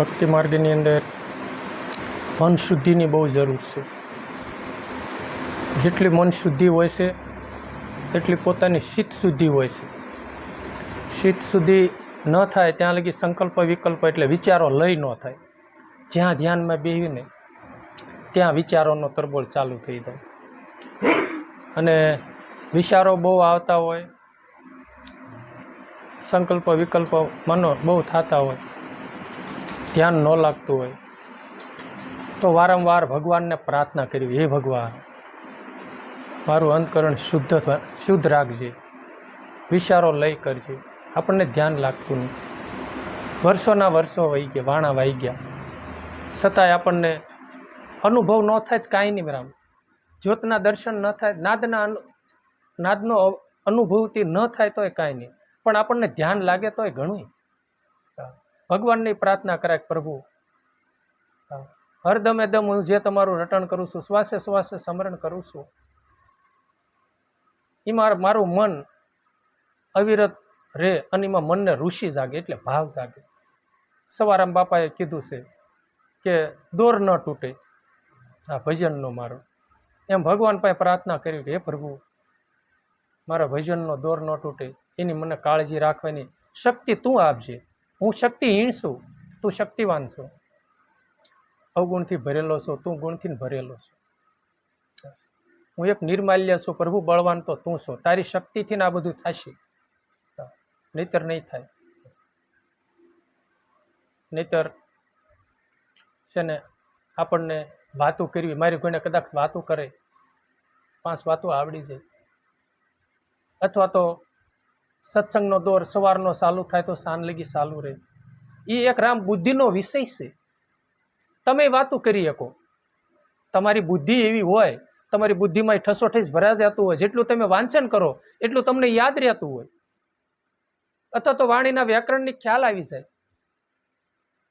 ભક્તિ માર્ગની અંદર મન શુદ્ધિની બહુ જરૂર છે. જેટલી મન શુદ્ધિ હોય છે એટલી પોતાની ચિત્ત શુદ્ધિ હોય છે. ચિત્ત શુદ્ધિ ન થાય ત્યાં લગી સંકલ્પ વિકલ્પ એટલે વિચારો લય ન થાય. જ્યાં ધ્યાનમાં બેસીને ત્યાં વિચારોનો તરબોળ ચાલુ થઈ જાય અને વિચારો બહુ આવતા હોય, સંકલ્પ વિકલ્પ મનો બહુ થતા હોય, ધ્યાન ન લાગતું હોય તો વારંવાર ભગવાનને પ્રાર્થના કરવી, હે ભગવાન મારું અંતકરણ શુદ્ધ રાખજે, વિચારો લય કરજે. આપણને ધ્યાન લાગતું નથી. વર્ષોના વર્ષો વહી ગયા, વાણા વાઈ ગયા, છતાંય આપણને અનુભવ ન થાય કાંઈ નહીં. બરાબર જ્યોતના દર્શન ન થાય, નાદનો અનુભવથી ન થાય તોય કાંઈ નહીં, પણ આપણને ધ્યાન લાગે તોય ઘણું. ભગવાનની પ્રાર્થના કરાય, પ્રભુ હરદમે દમ હું જે તમારું રટણ કરું છું, શ્વાસે શ્વાસે સ્મરણ કરું છું, એમાં મારું મન અવિરત રહે અને એમાં મનને ઋષિ જાગે એટલે ભાવ જાગે. સવારામ બાપાએ કીધું છે કે દોર ન તૂટે આ ભજનનો મારો. એમ ભગવાન પાસે પ્રાર્થના કરી કે હે પ્રભુ મારા ભજનનો દોર ન તૂટે, એની મને કાળજી રાખવાની શક્તિ તું આપજે. હું શક્તિહીન છું, તું શક્તિવાન છો. અવગુણથી ભરેલો છો, તું ગુણથી ભરેલો છો. હું એક નિર્માલ્ય છું, પ્રભુ બળવાન તો તું છો. તારી શક્તિથી ને આ બધું થશે, નહીતર નહીં થાય. નહીતર છે ને આપણને વાતો કરવી, મારી કોઈને કદાચ વાતો કરે, 5 વાતો આવડી જાય, અથવા તો સત્સંગનો દોર સવારનો ચાલુ થાય તો સાંજ લગી ચાલુ રહે. એ એક રામ બુદ્ધિનો વિષય છે. તમે વાતો કરી શકો, તમારી બુદ્ધિ એવી હોય, તમારી બુદ્ધિમાં ઠસોઠસ ભરા જતું હોય, જેટલું તમે વાંચન કરો એટલું તમને યાદ રહેતું હોય, અથવા તો વાણીના વ્યાકરણની ખ્યાલ આવી જાય.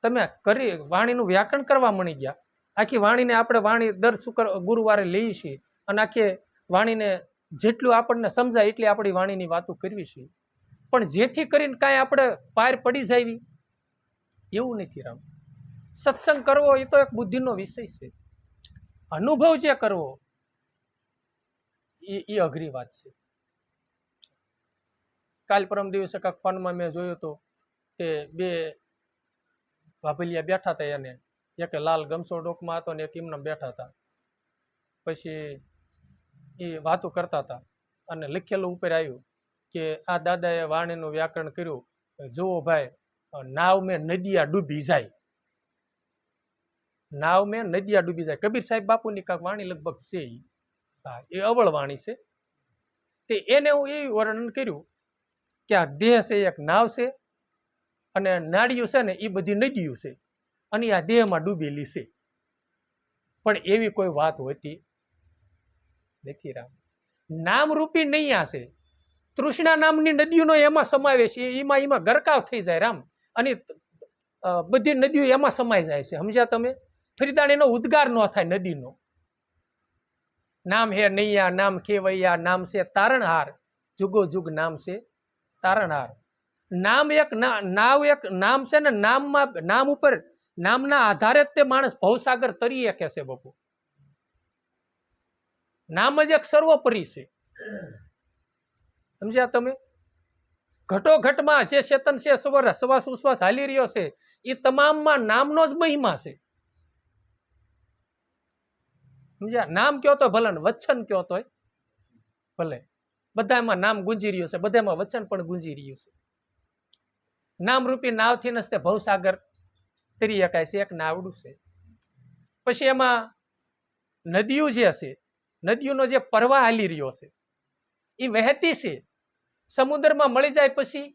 તમે કરી વાણીનું વ્યાકરણ કરવા મળી ગયા. આખી વાણીને આપણે વાણી દર ગુરુવારે લઈએ છીએ અને આખી વાણીને જેટલું આપણને સમજાય એટલી આપણી વાણીની વાતો કરવી છે. પણ જેથી કરીને કાંઈ આપણે પાર પડી જાય એવું નથી. રામ સત્સંગ કરવો એ તો એક બુદ્ધિનો વિષય છે. અનુભવ જે કરવો એ અઘરી વાત છે. કાલ પરમ દિવસે કાંક ફોનમાં મેં જોયું હતું કે 2 ભાભલિયા બેઠા હતા, એને એક લાલ ગમસો ડોકમાં હતો ને એક એમને બેઠા હતા. પછી એ વાતો કરતા હતા અને લખેલું ઉપર આવ્યું કે આ દાદાએ વાણીનું વ્યાકરણ કર્યું, જુઓ ભાઈ નાવ મેં નદિયા ડૂબી જાય, નાવ મેં નદિયા ડૂબી જાય. કબીર સાહેબ બાપુની કાંક વાણી લગભગ છે. હા, એ અવળ વાણી છે. તે એને હું એવું વર્ણન કર્યું કે આ દેહ છે એક નાવ છે અને નાળિયું છે ને એ બધી નદીઓ છે અને આ દેહમાં ડૂબેલી છે. પણ એવી કોઈ વાત હોતી નથી. રામ નામરૂપી નૈયા છે. તૃષ્ણા નામની નદીઓનો એમાં સમાવેશ, એમાં ગરકાવ થઈ જાય. રામ અને બધી નદીઓ એમાં સમાઈ જાય છે. સમજ્યા તમે? ફરીદાણ એનો ઉદ્ગાર ન થાય નદીનો. નામ હે નૈયા, નામ કેવૈયા, નામ છે તારણહાર, જુગો જુગ નામ છે તારણહાર. નામ એક નાવ એક નામ છે ને, નામ ઉપર નામના આધારે જ તે માણસ ભવસાગર તરી શકે છે. બાપુ નામ જ એક સર્વોપરી છે. સમજ્યા તમે? ઘટોઘટમાં જે ચેતન છે, શ્વાસ ઉશ્વાસ હાલી રહ્યો છે, એ તમામમાં નામનો જ મહિમા છે. સમજ્યા? નામ કયો તો ભલે, વચન કયો તોય ભલે, બધામાં નામ ગુંજી રહ્યું છે, બધામાં વચન પણ ગુંજી રહ્યું છે. નામરૂપી નાવથી નસ્તે ભવસાગર તરી શકાય છે. એક નાવડું છે. પછી એમાં નદીઓ જે છે, નદીઓનો જે પ્રવાહ હાલી રહ્યો છે એ વહેતી છે. સમુદ્રમાં મળી જાય પછી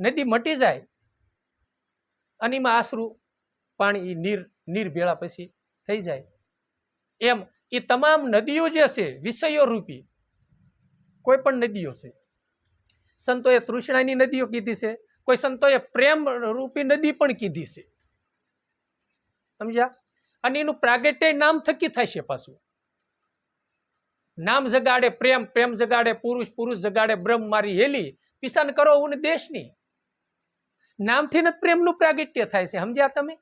નદી મટી જાય અને એમાં આશરું પાણી નીર ભેળા પછી થઈ જાય. એમ એ તમામ નદીઓ જે છે વિષયો રૂપી કોઈ પણ નદીઓ છે. સંતોએ તૃષ્ણાની નદીઓ કીધી છે, કોઈ સંતોએ પ્રેમ રૂપી નદી પણ કીધી છે. સમજ્યા? અને એનું પ્રાગટ્ય નામ થકી થાય છે. પાછું નામ જગાડે પ્રેમ, પ્રેમ જગાડે પુરુષ, પુરુષ જગાડે બ્રહ્મ, મારી હેલી પિસાન કરો ઉન દેશની. નામથી જ પ્રેમનું પ્રાગટ્ય થાય છે, સમજ્યા તમે?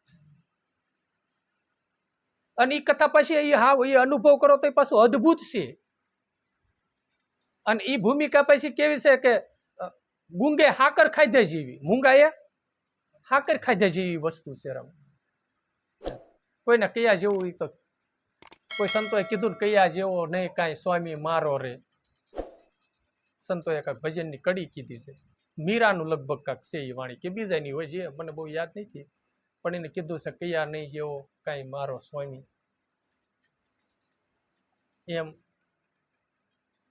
અને એ કથા પછી એ અનુભવ કરો તો એ પાછું અદ્ભુત છે. અને એ ભૂમિકા પછી કેવી છે કે ગુંગે હાકર ખાધા જેવી, મૂંગાએ હાકર ખાધા જેવી વસ્તુ છે. રમ કોઈને કયા જેવું તો કોઈ સંતોએ કીધું ને કયા જેવો નહીં કાંઈ સ્વામી મારો રે. સંતોએ કાંઈક ભજનની કડી કીધી છે, મીરાનું લગભગ કાંક છે એ વાણી કે બીજાની હોય છે, મને બહુ યાદ નથી, પણ એને કીધું છે કયા નહીં જેવો કાંઈ મારો સ્વામી. એમ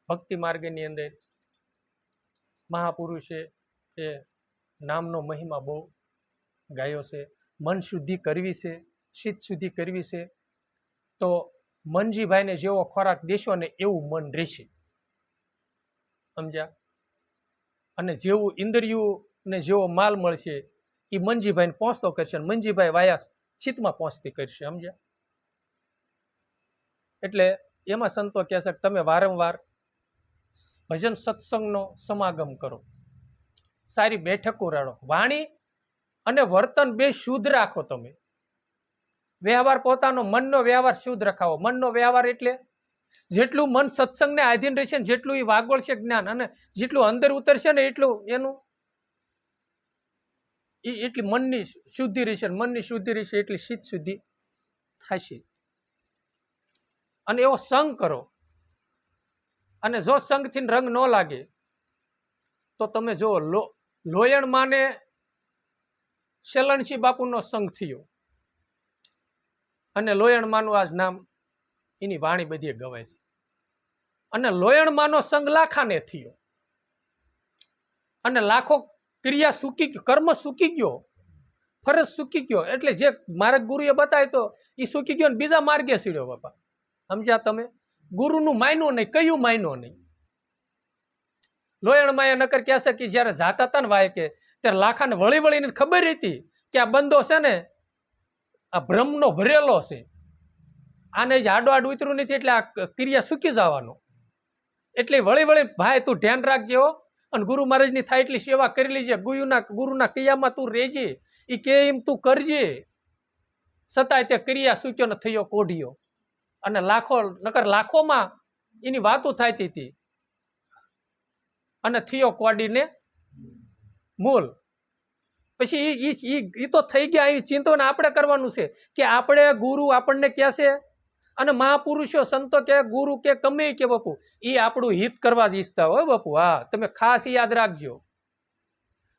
ભક્તિ માર્ગની અંદર મહાપુરુષે એ નામનો મહિમા બહુ ગાયો છે. મન શુદ્ધિ કરવી છે, ચિત્ત શુદ્ધિ કરવી છે, તો મનજીભાઈને જેવો ખોરાક દેશો ને એવું મન રહેશે, સમજ્યા? અને જેવું ઇન્દ્રિયોને જેવો માલ મળશે એ મનજીભાઈને પહોંચતો કરશે, અને મનજીભાઈ વાયા ચિત્તમાં પહોંચતી કરશે, સમજ્યા? એટલે એમાં સંતો કહે છે કે તમે વારંવાર ભજન સત્સંગનો સમાગમ કરો, સારી બેઠકો રાડો, વાણી અને વર્તન બે શુદ્ધ રાખો. તમે વ્યવહાર પોતાનો મનનો વ્યવહાર શુદ્ધ રખાવો. મનનો વ્યવહાર એટલે જેટલું મન સત્સંગને આધીન રહેશે ને જેટલું એ વાગોળશે જ્ઞાન, અને જેટલું અંદર ઉતરશે ને એટલું એનું એટલી મનની શુદ્ધિ રહેશે, મનની શુદ્ધિ રહેશે એટલી ચિત્ત શુદ્ધિ થશે. અને એવો સંગ કરો, અને જો સંગથી રંગ ન લાગે તો તમે જો લોયણ માને શેલણસિંહ બાપુનો સંગ થયો, અને લોયણ માનું આજ નામ એની વાણી બધી ગવાય છે. અને લોયણ માનો સંગ લાખાને થયો, અને લાખો ક્રિયા સૂકી ગયો, કર્મ સૂકી ગયો, ફરજ સૂકી ગયો. એટલે જે મારા ગુરુએ બતાવ્યો તો એ સૂકી ગયો ને બીજા માર્ગે સીડ્યો. બાપા સમજ્યા તમે? ગુરુનું માન્યું નહીં, કયું માન્યું નહીં. લોયણમાં એ નકર કહે છે કે જયારે જાતા હતા ને વાય કે ત્યારે લાખાને વળી વળીને ખબર હતી કે આ બંદો છે ને આ ભ્રમનો ભરેલો છે, આને જ આડો આડ ઉતરું નથી, એટલે આ ક્રિયા સૂકી જવાનો. એટલે વળી વળી ભાઈ તું ધ્યાન રાખજે હો, અને ગુરુ મહારાજની થાય એટલી સેવા કરી લેજે, ગુરુના ક્રિયામાં તું રહેજે, એ કે એમ તું કરજે. છતાંય તે ક્રિયા સૂક્યો ને થયો કોઢિયો, અને લાખો નકર લાખોમાં એની વાતો થતી હતી, અને થયો કોડીને મૂલ. પછી એ તો થઈ ગયા. એ ચિંતન આપણે કરવાનું છે કે આપણે ગુરુ આપણને કહે છે, અને મહાપુરુષો સંતો કે ગુરુ કે ગમે કે બાપુ એ આપણું હિત કરવા જ ઈચ્છતા હોય. બાપુ હા, તમે ખાસ યાદ રાખજો.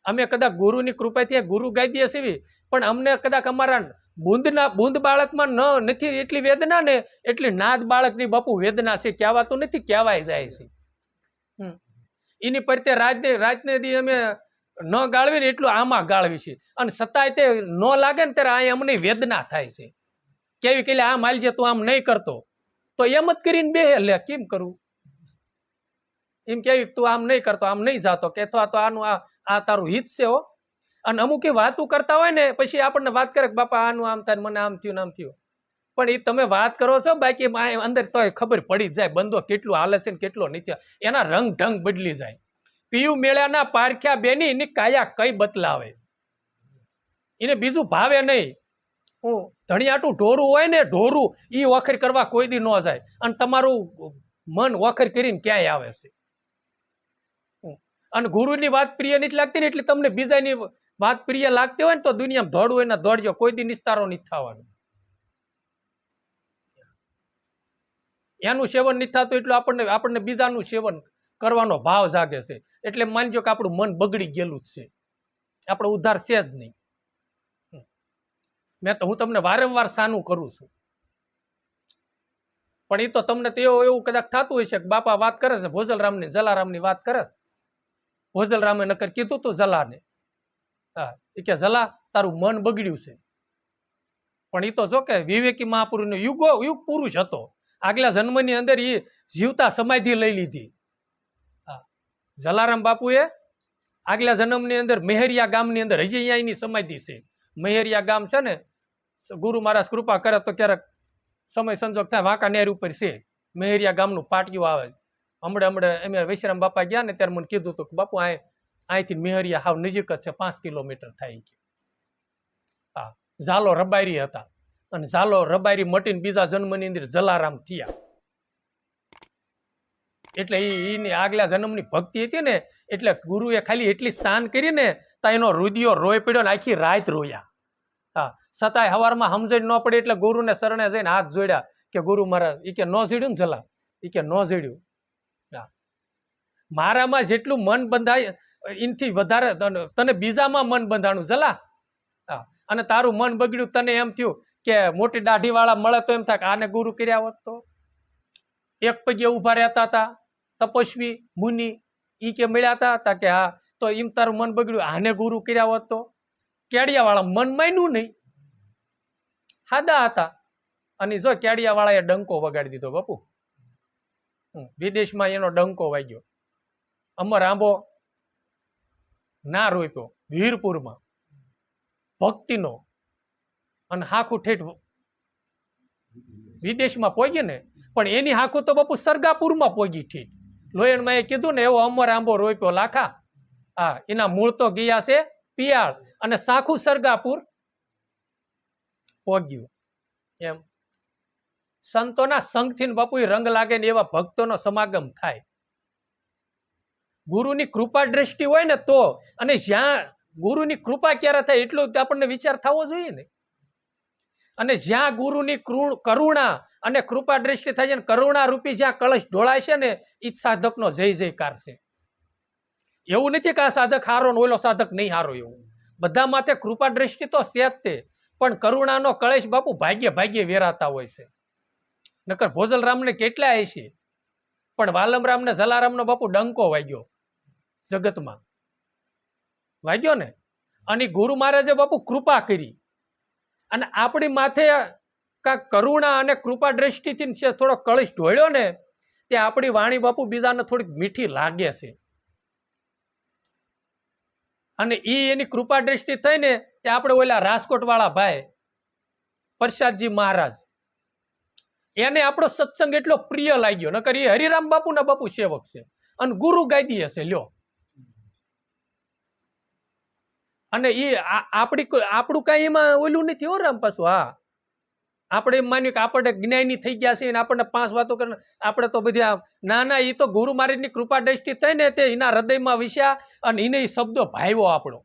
અમે કદાચ ગુરુની કૃપાથી ગુરુ ગાઈ દઈએ છીએ, પણ અમને કદાચ અમારા બુંદ બાળકમાં નથી એટલી વેદના ને એટલી નાદ બાળકની બાપુ વેદના છે, કહેવાતું નથી, કહેવાય જાય છે. એની પરતે રાતને દી અમે ન ગાળવી ને એટલું આમાં ગાળવી છે, અને છતાંય તે ન લાગે ને ત્યારે આ અમને વેદના થાય છે. કેવી કે આમ હાલજે, તું આમ નહીં કરતો તો એમ જ કરીને બે લે કેમ કરવું, એમ કેવી તું આમ નહીં કરતો, આમ નહીં જાતો, કે અથવા તો આનું આ તારું હિત છે હો. અને અમુક વાતું કરતા હોય ને પછી આપણને વાત કરે કે બાપા આનું આમ થાય, મને આમ થયું આમ થયું. પણ એ તમે વાત કરો છો બાકી અંદર તો ખબર પડી જ જાય બંધો કેટલું હાલે છે ને કેટલો નથી. એના રંગ ઢંગ બદલી જાય. પીયું મેળાના પારખ્યા બેની એની કાયા કઈ બતલાવે, એને બીજું ભાવે નહીં. હું ધણિયાટું ઢોરું હોય ને, ઢોરું એ વખર કરવા કોઈ દી ન જાય, અને તમારું મન વખર કરીને ક્યાંય આવે છે. અને ગુરુની વાત પ્રિય નથી લાગતી ને એટલે તમને બીજાની વાત પ્રિય લાગતી હોય ને તો દુનિયામાં દોડવું હોય ને દોડજો, કોઈ દી નિસ્તારો નથી થવાનો. એનું સેવન નથી થતું એટલું આપણને બીજાનું સેવન કરવાનો ભાવ જાગે છે. એટલે માનજો કે આપણું મન બગડી ગયેલું જ છે, આપણો ઉદ્ધાર છે જ નહીં. હું તમને વારંવાર સાનું કરું છું, પણ એ તો તમને તો એવું કદાચ થતું હોય છે કે બાપા વાત કરે છે ભોજલરામની જલારામની વાત કરે છે. ભોજલરામે નકર કીધું તું જલાને, હા એ કે જલા તારું મન બગડ્યું છે. પણ એ તો જો કે વિવેકી મહાપુરુષનો યુગ પુરુષ હતો. આગલા જન્મની અંદર એ જીવતા સમાધિ લઈ લીધી. હા, જલારામ બાપુએ આગલા જન્મની અંદર મેહરિયા ગામની અંદર હજી અહીંયા એની સમાધિ છે. મેહરિયા ગામ છે ને, ગુરુ મહારાજ કૃપા કરે તો ક્યારેક સમય સંજોગ થાય વાંકાનેર ઉપર છે મેહરિયા ગામનું પાટિયું આવે. હમણાં અમે વૈશ્રામ બાપા ગયા ને ત્યારે મને કીધું હતું કે બાપુ આ અહીંથી મેહરિયા હાવ નજીક જ છે, 5 કિલોમીટર થાય કે. હા, ઝાલો રબારી હતા અને ઝાલો રબારી મટીને બીજા જન્મની અંદર જલારામ થયા. એટલે એની આગલા જન્મની ભક્તિ હતી ને, એટલે ગુરુએ ખાલી એટલી શાન કરીને તો એનો રુદિયો રોય પડ્યો ને આખી રાત રોયા. હા, છતાંય હવારમાં સમજણ ન પડી એટલે ગુરુને શરણે જઈને હાથ જોડ્યા કે ગુરુ મહારાજ, એ કે ન જોડ્યું ને જલા, એ કે ન જોડ્યું. હા, મારામાં જેટલું મન બંધાય એનાથી વધારે તને બીજામાં મન બંધાણું જલા. હા, અને તારું મન બગડ્યું, તને એમ થયું કે મોટી દાઢી વાળા મળે તો એમ થાય કે આને ગુરુ કર્યા હોત તો. એક પગે ઉભા રહેતા હતા તપસ્વી મુનિ, ઈ કે મળ્યા હતા કે હા, તો એમ તારું મન બગડ્યું, આને ગુરુ કર્યા હોત તો. કેડિયા વાળા મન માન્યું નહીં, સાદા હતા. અને જો કેડિયા વાળાએ ડંકો વગાડી દીધો બાપુ. વિદેશમાં એનો ડંકો વાગ્યો. અમર આંબો ના રોપ્યો વીરપુરમાં ભક્તિનો, અને હાખું ઠેઠ વિદેશમાં પોગી ને, પણ એની હાખું તો બાપુ સરગાપુરમાં પોગી ઠીક. લોયણમાં એ કીધું ને એવો અમર આંબો રોપ્યો લાખા. હા, એના મૂળ તો ગયા છે પિયાળ અને સાખું સરગાપુર પોગ્યું. એમ સંતોના સંગથી બાપુ રંગ લાગે ને એવા ભક્તોનો સમાગમ થાય. ગુરુની કૃપા દ્રષ્ટિ હોય ને તો, અને જ્યાં ગુરુની કૃપા ક્યારે થાય એટલું આપણને વિચાર થવો જોઈએ ને. અને જ્યાં ગુરુની કરુણા અને કૃપા દ્રષ્ટિ થાય છે ને, કરુણા રૂપી જ્યાં કળશ ઢોળાય છે ને, એ જ સાધકનો જય જયકાર છે. એવું નથી કે આ સાધક હારો ને ઓલો સાધક નહીં હારો, એવું બધા માથે કૃપા દ્રષ્ટિ તો છે જ તે, પણ કરુણાનો કળશ બાપુ ભાગ્ય ભાગ્ય વેરાતા હોય છે. નકર ભોજલરામને કેટલા છે, પણ વાલમરામને જલારામનો બાપુ ડંકો વાગ્યો જગતમાં, વાગ્યો ને. અને ગુરુ મહારાજે બાપુ કૃપા કરી, અને આપણી માથે કાંક કરુણા અને કૃપા દ્રષ્ટિથી થોડો કળશ ઢોળ્યો ને, તે આપણી વાણી બાપુ બીજાને થોડીક મીઠી લાગે છે. અને એની કૃપા દ્રષ્ટિ થઈ ને, તે આપણે ઓલા રાજકોટ વાળા ભાઈ પ્રસાદજી મહારાજ, એને આપણો સત્સંગ એટલો પ્રિય લાગ્યો. નકર એ હરિરામ બાપુના બાપુ સેવક છે અને ગુરુ ગાદી હશે લ્યો. અને એ આપણું કઈ એમાં ઓલું નથી હો રામ પાછું. હા, આપણે એમ માન્યું કે આપણે જ્ઞાની થઈ ગયા છે, આપણને 5 વાતો કરીને આપણે તો બધી ના, એ તો ગુરુ મહારાજની કૃપા દ્રષ્ટિ થઈ ને, તે એના હૃદયમાં વિસ્યા અને એને એ શબ્દો ભાવ્યો આપણો.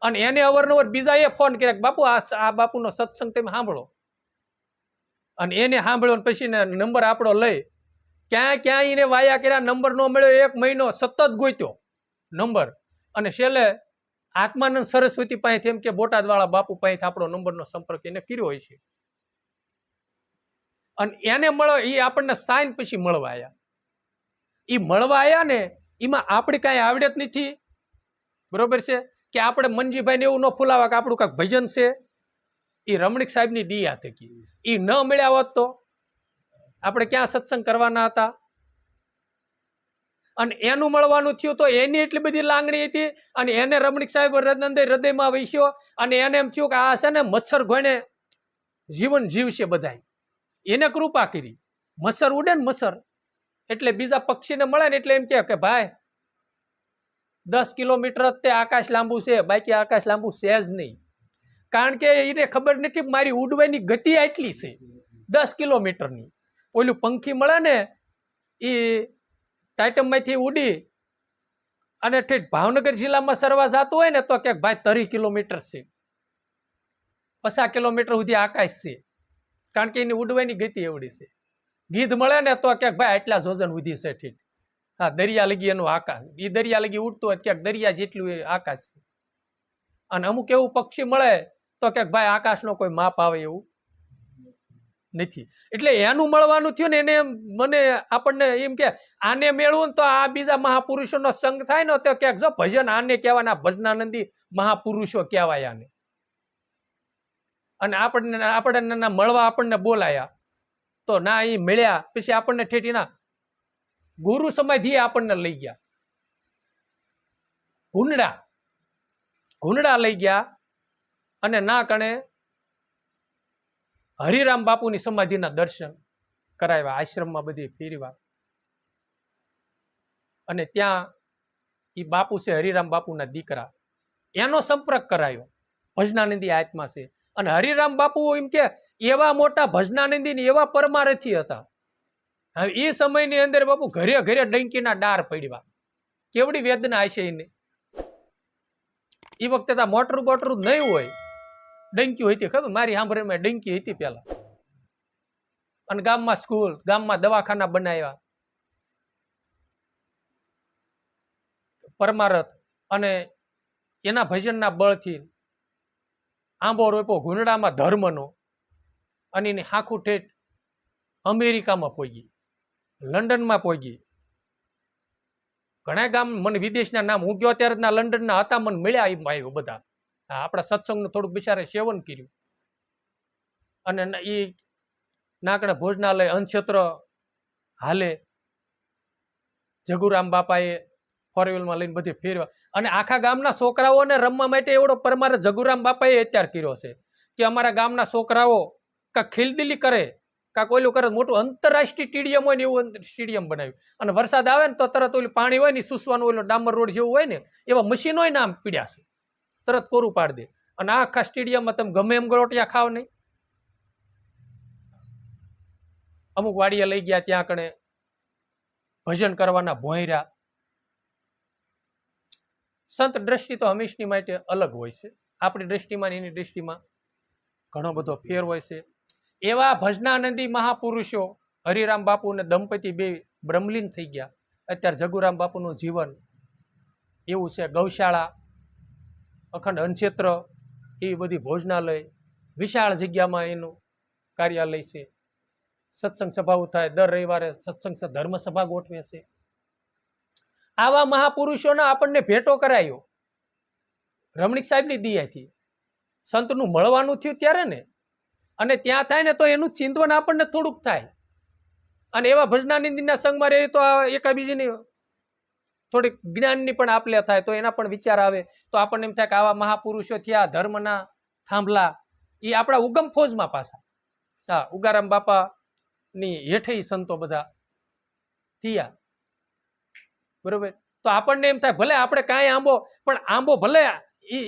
અને એને અવારનવાર બીજા એ ફોન કર્યા બાપુ આ બાપુનો સત્સંગ તમે સાંભળો. અને એને સાંભળ્યો પછી ને નંબર આપણો લઈ ક્યાં એને વાયા કર્યા, નંબર ન મળ્યો, 1 મહિનો સતત ગોત્યો નંબર. અને છેલ્લે આત્માનંદ સરસ્વતી પાસેથી, એમ કે બોટાદ વાળા બાપુ પાસેથી આપણો નંબરનો સંપર્ક એને કર્યો હોય છે. અને એને મળો એ આપણને સાઈન પછી મળવા આવ્યા. એ મળવા આવ્યા ને, એમાં આપણે કાંઈ આવડત નથી, બરોબર છે કે આપણે મનજીભાઈને એવું ન ફૂલાવા કે આપણું કાંઈક ભજન છે. એ રમણીક સાહેબની દિયા થકી એ ન મળ્યા હોત તો આપણે ક્યાં સત્સંગ કરવાના હતા. અને એનું મળવાનું થયું તો એની એટલી બધી લાગણી હતી, અને એને રમણીક સાહેબ હૃદયમાં વસ્યો, અને એને એમ થયું કે આ છે ને મચ્છર ઘોણે જીવન જીવશે બધાય. એને કૃપા કરી. મચ્છર ઉડે ને મચ્છર, એટલે બીજા પક્ષીને મળે ને એટલે એમ કે ભાઈ 10 કિલોમીટર જ તે આકાશ લાંબુ છે, બાકી આકાશ લાંબુ છે જ નહીં. કારણ કે એને ખબર નથી મારી ઉડવાની ગતિ આટલી છે 10 કિલોમીટરની. ઓલું પંખી મળે ને એ ટાઇટમમાંથી ઉડી અને ઠેઠ ભાવનગર જિલ્લામાં સરવા જતું હોય ને તો કે ભાઈ 30 કિલોમીટર છે, 50 કિલોમીટર સુધી આકાશ છે. કારણ કે એની ઉડવાની ગતિ એવડી છે. ગીધ મળે ને તો ક્યાંક ભાઈ આટલા જોજન સુધી છે ઠીક. હા, દરિયા લગી એનું આકાશ, એ દરિયા લગી ઉડતું હોય ક્યાંક દરિયા જેટલું આકાશ છે. અને અમુક એવું પક્ષી મળે તો ક્યાંક ભાઈ આકાશનો કોઈ માપ આવે એવું નથી. એટલે એનું મળવાનું થયું ને, એને મને આપણને એમ કે આને મેળવું ને તો આ બીજા મહાપુરુષોનો સંગ થાય ને તો ક્યાંક જો ભજન આને કહેવાના, ભજનાનંદી મહાપુરુષો કહેવાય આને. અને આપણને મળવા આપણને બોલાયા તો ના, એ મળ્યા પછી આપણને ઠેઠીના ગુરુ સમાધિ આપણને લઈ ગયા, ઘુંડડા લઈ ગયા, અને ના કણે હરિરામ બાપુની સમાધિના દર્શન કરાવ્યા, આશ્રમમાં બધી ફેરવા. અને ત્યાં એ બાપુ છે હરિરામ બાપુના દીકરા, એનો સંપર્ક કરાયો. ભજનાનંદી આત્મા છે. અને હરિરામ બાપુ એમ કે એવા મોટા ભજનાનંદી ને એવા પરમારથી હતા. હવે એ સમયની અંદર બાપુ ઘરે ઘરે ડંકીના ડાર પડ્યા. કેવડી વેદના હશે એને. એ વખતે તો મોટરું બોટરું નહીં હોય, ડંકી હતી ખબર મારી સાંભળમાં ડંકી હતી પેલા. અને ગામમાં સ્કૂલ, ગામમાં દવાખાના બનાવ્યા. પરમારથ અને એના ભજનના બળથી આંબો રોપ્યો ગુંડડામાં ધર્મનો, અને એની આખું ઠેઠ અમેરિકામાં પહોંચી, લંડનમાં પહોંચી. ઘણા ગામ મને વિદેશના નામ, હું ગયો ત્યારે ના લંડનના હતા, મને મળ્યા આવ્યો બધા. આપણા સત્સંગનું થોડુંક બિચારે સેવન કર્યું. અને એ નાકડા ભોજનાલય અનક્ષેત્ર હાલે, જગુરામ બાપાએ ફોરવ્હીલમાં લઈને બધી ફેરવા. અને આખા ગામના છોકરાઓને રમવા માટે એવડો પરમારે જગુરામ બાપાએ અત્યાર કર્યો છે કે અમારા ગામના છોકરાઓ કાંક ખીલદિલી કરે, કાંક ઓલું કરે, મોટું આંતરરાષ્ટ્રીય સ્ટેડિયમ હોય ને એવું સ્ટેડિયમ બનાવ્યું. અને વરસાદ આવે ને તો તરત ઓલું પાણી હોય ને સુસવાનું, ઓલું ડામર રોડ જેવું હોય ને એવા મશીનોય નામ પીડ્યા છે, તરત કોરું પાડી દે. અને આખા સ્ટેડિયમમાં તમે ગમે એમ ગરોટિયા ખાવ નહીં. અમુક વાડીએ લઈ ગયા, ત્યાં કણે ભજન કરવાના ભોંયરા. સંત દ્રષ્ટિ તો હંમેશની માટે અલગ હોય છે. આપણી દ્રષ્ટિમાં એની દ્રષ્ટિમાં ઘણો બધો ફેર હોય છે. એવા ભજનાનંદી મહાપુરુષો હરિરામ બાપુ ને દંપતી બે બ્રહ્મલીન થઈ ગયા. અત્યારે જગુરામ બાપુનું જીવન એવું છે. ગૌશાળા, અખંડ અનક્ષેત્ર, એવી બધી ભોજનાલય, વિશાળ જગ્યામાં એનું કાર્યાલય છે. સત્સંગ સભાઓ થાય, દર રવિવારે સત્સંગ ધર્મ સભા ગોઠવે છે. આવા મહાપુરુષોના આપણને ભેટો કરાયો રમણીક સાહેબની દિયાથી. સંતનું મળવાનું થયું ત્યારે ને, અને ત્યાં થાય ને તો એનું ચિંતન આપણને થોડુંક થાય. અને એવા ભજનાનંદીના સંગમાં રહે તો એકાબીજીની થોડીક જ્ઞાનની પણ આપલે થાય, તો એના પણ વિચાર આવે. તો આપણને એમ થાય કે આવા મહાપુરુષો થયા, ધર્મના થાંભલા, એ આપણા ઉગમ ફોજમાં પાછા. હા, ઉગારામ બાપાની હેઠે સંતો બધા થયા. બરોબર. તો આપણને એમ થાય ભલે આપણે કાંઈ આંબો, પણ આંબો ભલે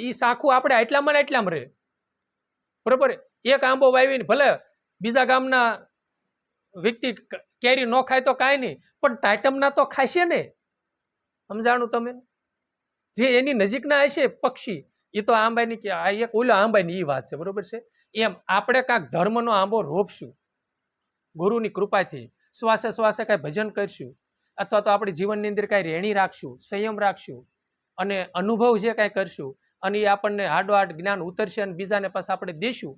એ શાખું આપણે એટલામાં ને એટલામાં રહે. બરોબર. એક આંબો વાવીને ભલે બીજા ગામના વ્યક્તિ કેરી ન ખાય તો કાંઈ નહીં, પણ ટાઇટમના તો ખાશે ને. સમજાણું તમે? જે એની નજીકના હશે પક્ષી, એ તો આંબાની કે આ એક ઓલો આંબાની એ વાત છે. બરોબર છે. એમ આપણે કાંઈક ધર્મનો આંબો રોપશું ગુરુની કૃપાથી, શ્વાસે શ્વાસે કાંઈ ભજન કરશું, અથવા તો આપણી જીવનની અંદર કાંઈ રેણી રાખશું, સંયમ રાખશું, અને અનુભવ જે કાંઈ કરશું, અને એ આપણને હાડોહાડ જ્ઞાન ઉતરશે અને બીજાને પાછા આપણે દેશું,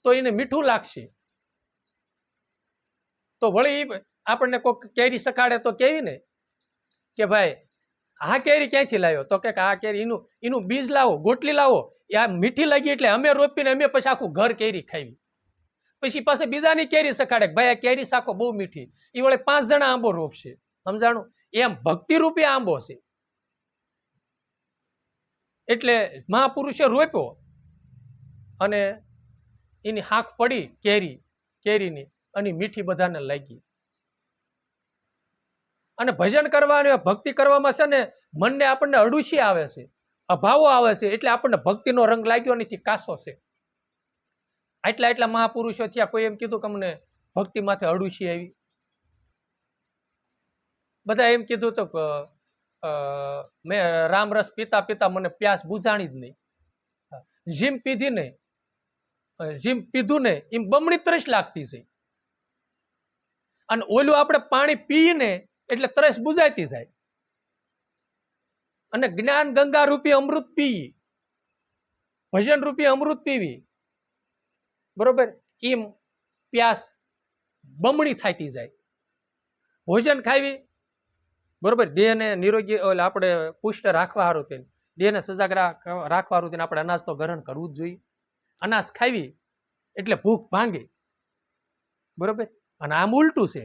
તો એને મીઠું લાગશે. તો વળી આપણને કોઈ કેરી સખાડે તો કેવી ને કે ભાઈ આ કેરી ક્યાંથી લાવ્યો, તો કે આ કેરી એનું બીજ લાવો, ગોટલી લાવો. એ આ મીઠી લાગી એટલે અમે રોપીને અમે પછી આખું ઘર કેરી ખાવી. પછી પાસે બીજાની કેરી સખાડે ભાઈ આ કેરી શાખો બહુ મીઠી, એ વળે 5 જણા આંબો રોપશે. સમજાણું? એમ ભક્તિરૂપી આંબો છે. એટલે મહાપુરુષે રોપ્યો અને એની હાંક પડી કેરીની, અને મીઠી બધાને લાગી. અને ભજન કરવાની, ભક્તિ કરવામાં છે ને મનને આપણને અડુશી આવે છે, અભાવો આવે છે, એટલે આપણને ભક્તિનો રંગ લાગ્યો નથી, કાસો છે. એટલા મહાપુરુષો થયા. કોઈ એમ કીધું કે અમને ભક્તિ માથે અડુશી આવી. બધા એમ કીધું તો મેં રામરસ પીતા પીતા મને પ્યાસ બુઝાણી જ નહીં. જીમ પીધી ને, જીમ પીધું ને એમ બમણી તરસ લાગતી છે. અને ઓલું આપણે પાણી પીને એટલે તરસ બુઝાતી જાય. અને જ્ઞાન ગંગા રૂપી અમૃત પી, ભજન રૂપી અમૃત પીવી, બરોબર, એમ પ્યાસ બમણી થતી જાય. ભોજન ખાવી, બરોબર, દેહને નિરોગી આપણે પુષ્ટ રાખવા સારું થઈને, દેહને સજાગ રાખવા સારું થઈને આપણે અનાજ તો ગ્રહણ કરવું જ જોઈએ. અનાજ ખાવી એટલે ભૂખ ભાંગે. બરોબર. અને આમ ઉલટું છે.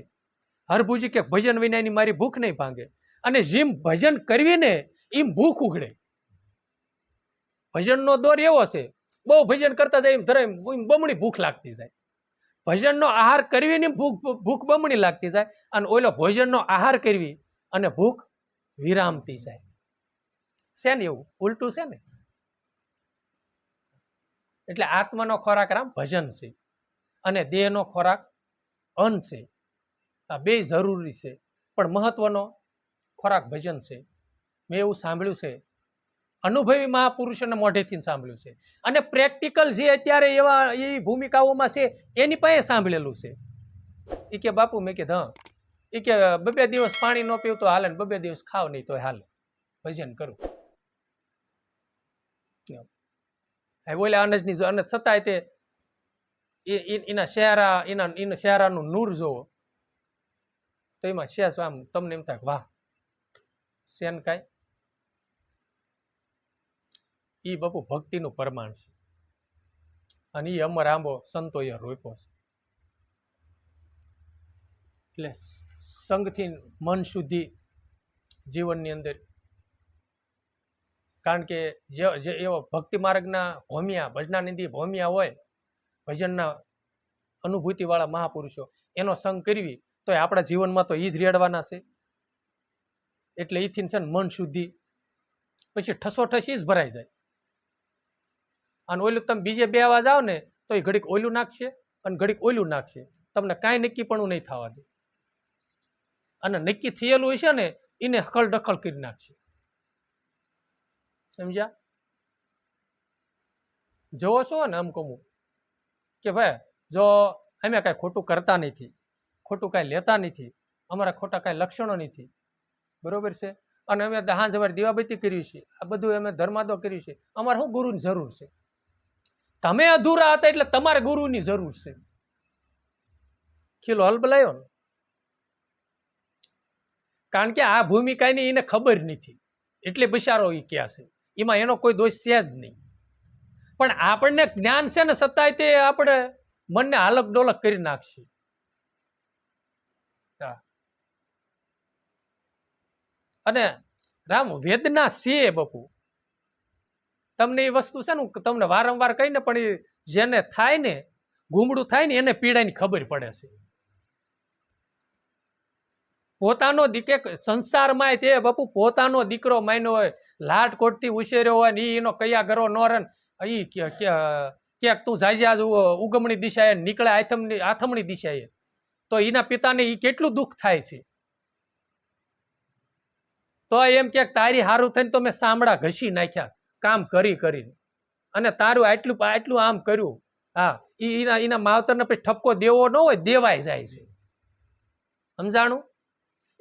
હરભુજી કે ભજન વિનાની મારી ભૂખ નહીં ભાંગે. અને જેમ ભજન કરવી ને એમ ભૂખ ઉઘડે. ભજનનો દોર એવો છે, બહુ ભજન કરતા જાય એમ ધરાય બમણી ભૂખ લાગતી જાય. ભજનનો આહાર કરવી ને ભૂખ બમણી લાગતી જાય, અને ઓલો ભોજનનો આહાર કરવી અને ભૂખ વિરામતી જાય. છે ને એવું ઉલટું છે ને. એટલે આત્માનો ખોરાક રામ ભજન છે અને દેહનો ખોરાક અન્ન છે. આ બે જરૂરી છે, પણ મહત્વનો ખોરાક ભજન છે. મેં એવું સાંભળ્યું છે, અનુભવી મહાપુરુષોના મોઢેથી સાંભળ્યું છે, અને પ્રેક્ટિકલ જે અત્યારે એવા એવી ભૂમિકાઓમાં છે એની પાસે સાંભળેલું છે. એ કે બાપુ, મેં કીધું હા. એ કે 2 દિવસ પાણી ન પીવું તો હાલે ને 2 દિવસ ખાવ નહીં તો હાલે, ભજન કરું. બોલે અનજની અને છતાંય તે એના શહેરાનું નૂર જોવો તો એમાં શેષ આમ તમને એમ થાય વાહ શેન કાંઈ. એ બાપુ ભક્તિનું પ્રમાણ છે, અને એ અમર આંબો સંતોએ રોપ્યો છે. એટલે સંગથી મન શુદ્ધિ જીવનની અંદર, કારણ કે જે એવો ભક્તિ માર્ગના ભોમિયા, ભજનાનંદી ભોમિયા હોય, ભજનના અનુભૂતિવાળા મહાપુરુષો, એનો સંગ કરવી તો આપણા જીવનમાં તો એ જ રેડવાના છે. એટલે એથી છે ને મન શુદ્ધિ, પછી ઠસોઠસી જ ભરાઈ જાય. અને ઓલું તમે બીજે બેવા જાઓ ને તો એ ઘડીક ઓલું નાખશે અને ઘડીક ઓલું નાખશે, તમને કાંઈ નક્કી પણ નહીં થવા દે. અને નક્કી થયેલું હશે ને એને હકલ ડખલ કરી નાખશે. સમજ્યા? જોવો છો ને, આમ કહું કે ભાઈ જો અમે કાંઈ ખોટું કરતા નથી, ખોટું કાંઈ લેતા નથી, અમારા ખોટા કાંઈ લક્ષણો નથી, બરોબર છે, અને અમે હાંજ સવારે દીવાબત્તી કર્યું છે, આ બધું અમે ધર્માદો કર્યું છે, અમારે શું ગુરુની જરૂર છે? તમે અધૂરા હતા એટલે તમારે ગુરુની જરૂર છે. ખીલો હલ બલાયો ને, કારણ કે આ ભૂમિકાની એને ખબર નથી એટલે બિચારો એ ક્યાં છે, એમાં એનો કોઈ દોષ છે જ નહીં. પણ આપણને જ્ઞાન છે ને, છતાંય તે આપણે મનને હાલક ડોલક કરી નાખશે. અને રામ વેદના છે બાપુ, તમને એ વસ્તુ છે ને તમને વારંવાર કહીને, પણ એ જેને થાય ને ગુમડું થાય ને એને પીડાની ખબર પડે છે. પોતાનો દીકરો સંસારમાં તે બાપુ પોતાનો દીકરો માન્યો હોય, લાટકોટથી ઉછેર્યો હોય ને એનો કયા ગરો નો રન, ઈ ક્યાંક તું જાય આજ ઉગમણી દિશાએ નીકળે આથમણી દિશાએ, તો એના પિતાને એ કેટલું દુઃખ થાય છે. તો એમ ક્યાંક તારી હારું થઈને તો મેં સાંભળા ઘસી નાખ્યા કામ કરી કરીને, અને તારું આટલું આમ કર્યું. હા, એના માવતરને પછી ઠપકો દેવો ન હોય, દેવાય જાય છે. સમજાણું?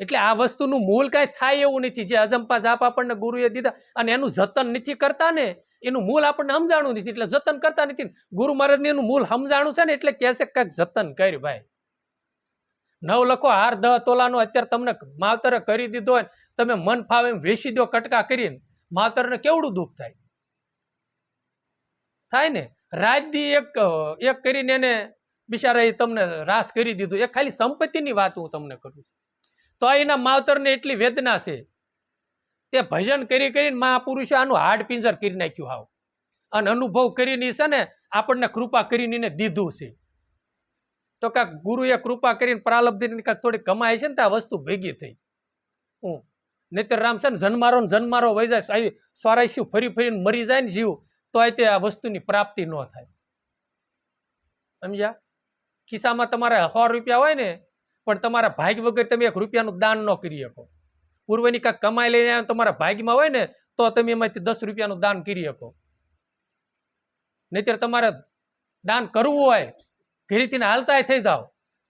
એટલે આ વસ્તુનું મૂળ કાંઈ થાય એવું નથી. જે અજંપા જાપ આપણને ગુરુએ દીધા અને એનું જતન નથી કરતા ને, એનું મૂળ આપણને સમજાણું નથી એટલે જતન કરતા નથી. ગુરુ મહારાજને એનું મૂળ સમજાણું છે ને એટલે કહે છે કંઈક જતન કર ભાઈ. 9 લખો હાર 10 તોલાનો અત્યારે તમને માવતરે કરી દીધો હોય, તમે મન ફાવે એમ વેચી દો કટકા કરીને, માવતરને કેવડું દુઃખ થાય ને. રાજદી એક કરીને એને બિચારા તમને રાસ કરી દીધું. એ ખાલી સંપત્તિની વાત હું તમને કરું છું. તો એના માવતરને એટલી વેદના છે, તે ભજન કરીને મહાપુરુષે આનું હાડ પિંજર કરી નાખ્યું હાવ, અને અનુભવ કરીને છે ને આપણને કૃપા કરીને એને દીધું છે. તો કાંક ગુરુએ કૃપા કરીને પ્રાલબ્ધની કાંક થોડી કમાય છે ને તો આ વસ્તુ ભેગી થઈ. નહીતર રામ છે ને જન્મારો વહી જાય, 84 ફરીને મરી જાય ને જીવ, તો તે આ વસ્તુની પ્રાપ્તિ ન થાય. સમજ્યા? ખિસ્સામાં તમારે 100 રૂપિયા હોય ને, પણ તમારા ભાગ્ય વગર તમે 1 રૂપિયાનું દાન ન કરી શકો. પૂર્વની કાંઈક કમાઈ લઈને તમારા ભાગ્યમાં હોય ને તો તમે એમાંથી 10 રૂપિયાનું દાન કરી શકો. નહીતર તમારે દાન કરવું હોય, ઘરેથી હાલતા થઈ જાઓ,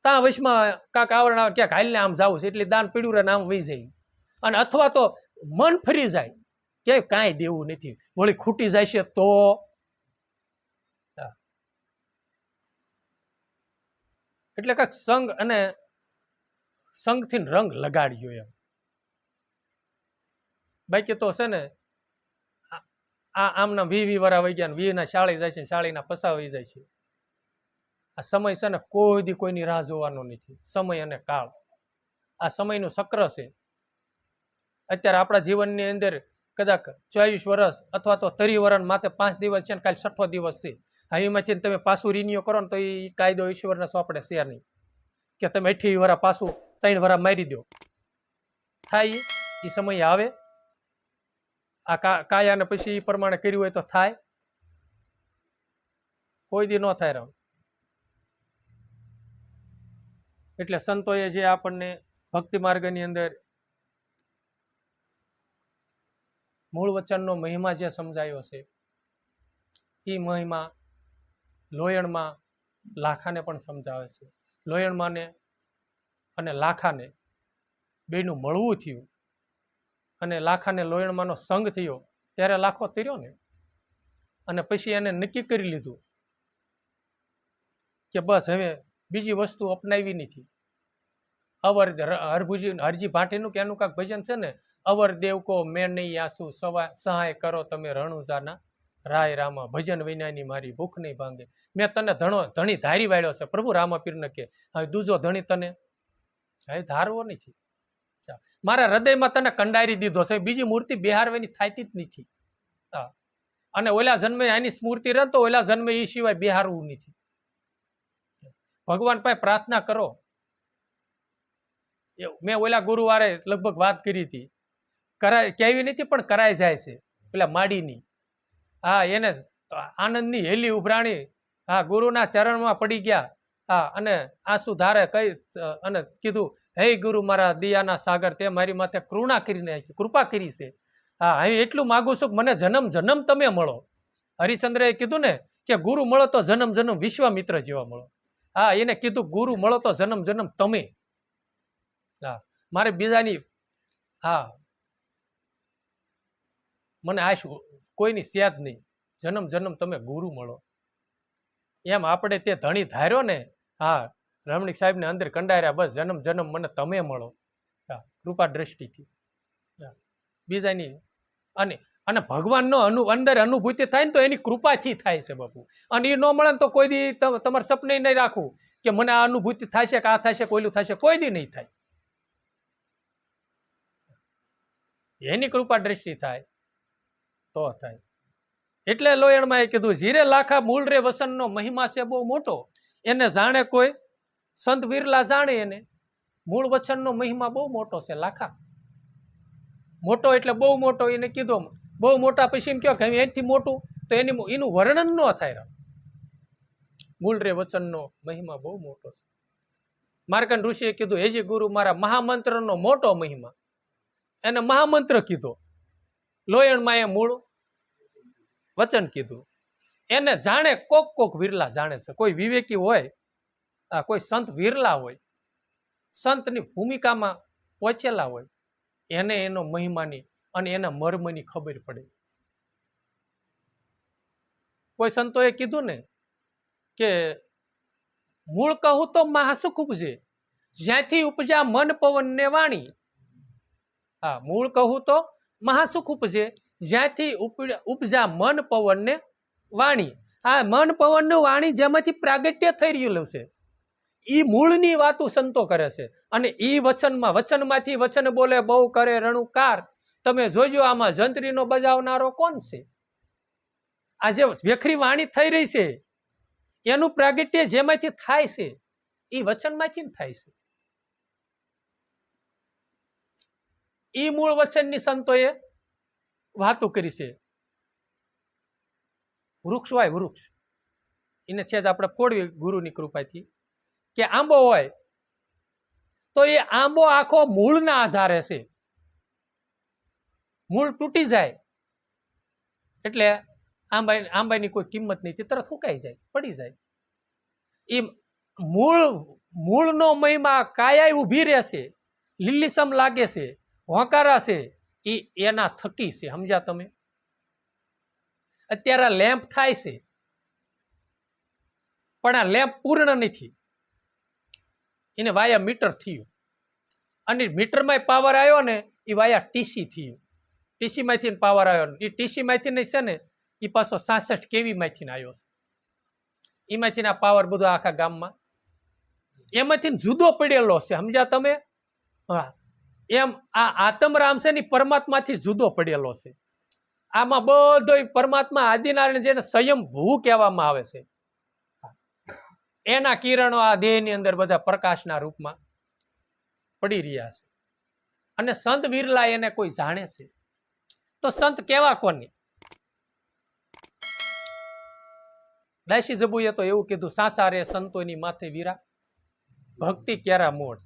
ત્યાં વશમાં કાંક આવરણ ક્યાંક હાલીને આમ જાવું છે એટલે દાન પીડ્યું રહે આમ વહી જાય. અને અથવા તો મન ફરી જાય કે કાંઈ દેવું નથી, વળી ખૂટી જાય છે તો. એટલે કાંઈક સંગ અને સંગથી રંગ લગાડજો એમ. બાકી તો છે ને આમના 20 વરા વહી ગયા, 20 ના 40 જાય છે, 40 ના 50 વહી જાય છે. આ સમય છે ને કોઈ દી કોઈની રાહ જોવાનો નથી. સમય અને કાળ આ સમયનું ચક્ર છે. અત્યારે આપણા જીવનની અંદર કદાચ 24 વર્ષ અથવા તો 30 વર્ષ માથે 5 દિવસ છે ને કાલે 6ઠો દિવસ છે. એમાંથી તમે પાછું રિન્યુ કરો ને તો એ કાયદો ઈશ્વરને સોંપડે છે નહીં કે તમે 28 વર્ષ પાછું 3 વર્ષ મારી દો. થાય એ સમય આવે? આ કાયાને પછી એ પ્રમાણે કર્યું હોય તો થાય? કોઈ દી ન થાય રામ. એટલે સંતોએ જે આપણને ભક્તિ માર્ગની અંદર મૂળ વચનનો મહિમા જે સમજાયો છે એ મહિમા લોયણમાં લાખાને પણ સમજાવે છે. લોયણમાંને અને લાખાને બેનું મળવું થયું અને લાખાને લોયણમાંનો સંગ થયો ત્યારે લાખો તર્યો ને. અને પછી એને નક્કી કરી લીધું કે બસ હવે બીજી વસ્તુ અપનાવી નથી. અવર હરજી ભાટીનું કે એનું કાંઈક ભજન છે ને, અવર દેવ કો મેં નહીં આસુ સહાય કરો તમે રણુજાના રાય રામા, ભજન વિનાની મારી ભૂખ નહીં ભાંગે. મેં તને ધણી ધારી વાળ્યો છે. પ્રભુ રામાપીરને કે હવે દૂજો ધણી તને હવે ધારવો નથી. મારા હૃદયમાં તને કંડારી દીધો છે. બીજી મૂર્તિ બિહારવાની થાતી જ નથી. હા, અને ઓલા જન્મે આની સ્મૃતિ રહે તો ઓલા જન્મે એ સિવાય બિહારવું નથી. ભગવાન પાસે પ્રાર્થના કરો. મેં ઓલા ગુરુવારે લગભગ વાત કરી હતી, કરાય કેવી નથી પણ કરાય જાય છે પેલા માડીની. હા, એને આનંદની હેલી ઉભરાણી. હા, ગુરુના ચરણમાં પડી ગયા. હા, અને આંસુ ધારે કઈ અને કીધું, હે ગુરુ મારા દિયાના સાગર, તે મારી માથે કૃપા કરી છે. હા, હવે એટલું માગું છું કે મને જન્મ જન્મ તમે મળો. હરિશ્ચંદ્રએ કીધું ને કે ગુરુ મળો તો જન્મ જન્મ વિશ્વામિત્ર જેવા મળો. હા, એને કીધું ગુરુ મળો તો જન્મ જન્મ તમે. હા, મારે બીજાની હા મને આશ કોઈની સ્યાદ નહીં. જન્મ જન્મ તમે ગુરુ મળો. એમ આપણે તે ધણી ધાર્યો ને. હા, રમણીક સાહેબને અંદર કંડાર્યા, બસ જન્મ જન્મ મને તમે મળો. હા, કૃપા દ્રષ્ટિથી. બીજાની અને અને ભગવાનનો અંદર અનુભૂતિ થાય ને તો એની કૃપાથી થાય છે બાપુ. અને એ ન મળે ને તો કોઈ દી તમારે સપને નહીં રાખવું કે મને આ અનુભૂતિ થાય છે કે આ થાય છે કોઈલું થાય છે, કોઈ દી નહીં થાય. એની કૃપા દ્રષ્ટિ થાય તો થાય. એટલે લોયણમાં એ કીધું, જીરે લાખા મૂળ રે વસનનો મહિમા છે બહુ મોટો, એને જાણે કોઈ સંત વિરલા જાણે. એને મૂળ વચનનો મહિમા બહુ મોટો છે. લાખા મોટો એટલે બહુ મોટો. એને કીધું બહુ મોટા, પછી એમ કહો કે એનાથી મોટું તો એનું વર્ણન ન થાય. મૂળ રે વચનનો મહિમા બહુ મોટો છે. માર્કંડ ઋષિએ કીધું, હેજી ગુરુ મારા મહામંત્રનો મોટો મહિમા. એને મહામંત્ર કીધો. લોયણમાં એ મૂળ વચન કીધું. એને જાણે કોક વિરલા જાણે છે. કોઈ વિવેકી હોય, કોઈ સંત વિરલા હોય, સંતની ભૂમિકામાં પહોંચેલા હોય, એને એનો મહિમાની અને એના મર્મની ખબર પડે. કોઈ સંતોએ કીધું ને કે મૂળ કહું તો મહાસુખ ઉપજે, જ્યાંથી ઉપજા મન પવન ને વાણી. હા, મૂળ કહું તો મહાસુખ ઉપજે, જ્યાંથી ઉપજા મન પવન ને વાણી. આ મન પવન નું વાણી જેમાંથી પ્રાગટ્ય થઈ રહ્યું છે એ મૂળની વાતો સંતો કરે છે. અને એ વચનમાંથી વચન બોલે બહુ કરે રણુકાર. તમે જોજો આમાં જંત્રીનો બજાવનારો કોણ છે? આ જે વેખરી વાણી થઈ રહી છે એનું પ્રાગટ્ય જેમાંથી થાય છે એ વચનમાંથી થાય છે. એ મૂળ વચનની સંતોએ વાતો કરી છે. વૃક્ષ હોય વૃક્ષ, એને છે જ આપણે ફોડવી ગુરુની કૃપાથી. કે આંબો હોય તો એ આંબો આખો મૂળના આધારે છે. મૂળ તૂટી જાય એટલે આંબાની કોઈ કિંમત નહીં, તરત ફૂંકાઈ જાય, પડી જાય. એ મૂળનો મહિમા કાયા ઊભી રહેશે, લીલીસમ લાગે છે, હોંકારા છે, એ એના થકી છે. સમજ્યા તમે? અત્યારે લેમ્પ થાય છે પણ આ લેમ્પ પૂર્ણ નથી. એને વાયા મીટર થયું અને મીટરમાં પાવર આવ્યો ને એ વાયા ટીસી થયું. ટીસી માંથી પાવર આવ્યો. એ ટીસી માંથી છે ને એ પાછો 66 કેવી માંથી આવ્યો છે. એમાંથી આ પાવર બધો આખા ગામમાં એમાંથી જુદો પડેલો છે. સમજ્યા તમે? હા, એમ આ આત્મરામ છે ને પરમાત્માથી જુદો પડેલો છે. આમાં બધો પરમાત્મા આદિનારાયણ જેને સ્વયંભૂ કહેવામાં આવે છે, એના કિરણો આ દેહની અંદર બધા પ્રકાશના રૂપમાં પડી રહ્યા છે. અને સંત વિરલા એને કોઈ જાણે છે. તો સંત કેવા કોની? દાસી જબુએ તો એવું કીધું, સાસા રે સંતોની માથે વીરા, ભક્તિ ક્યારા મોડ.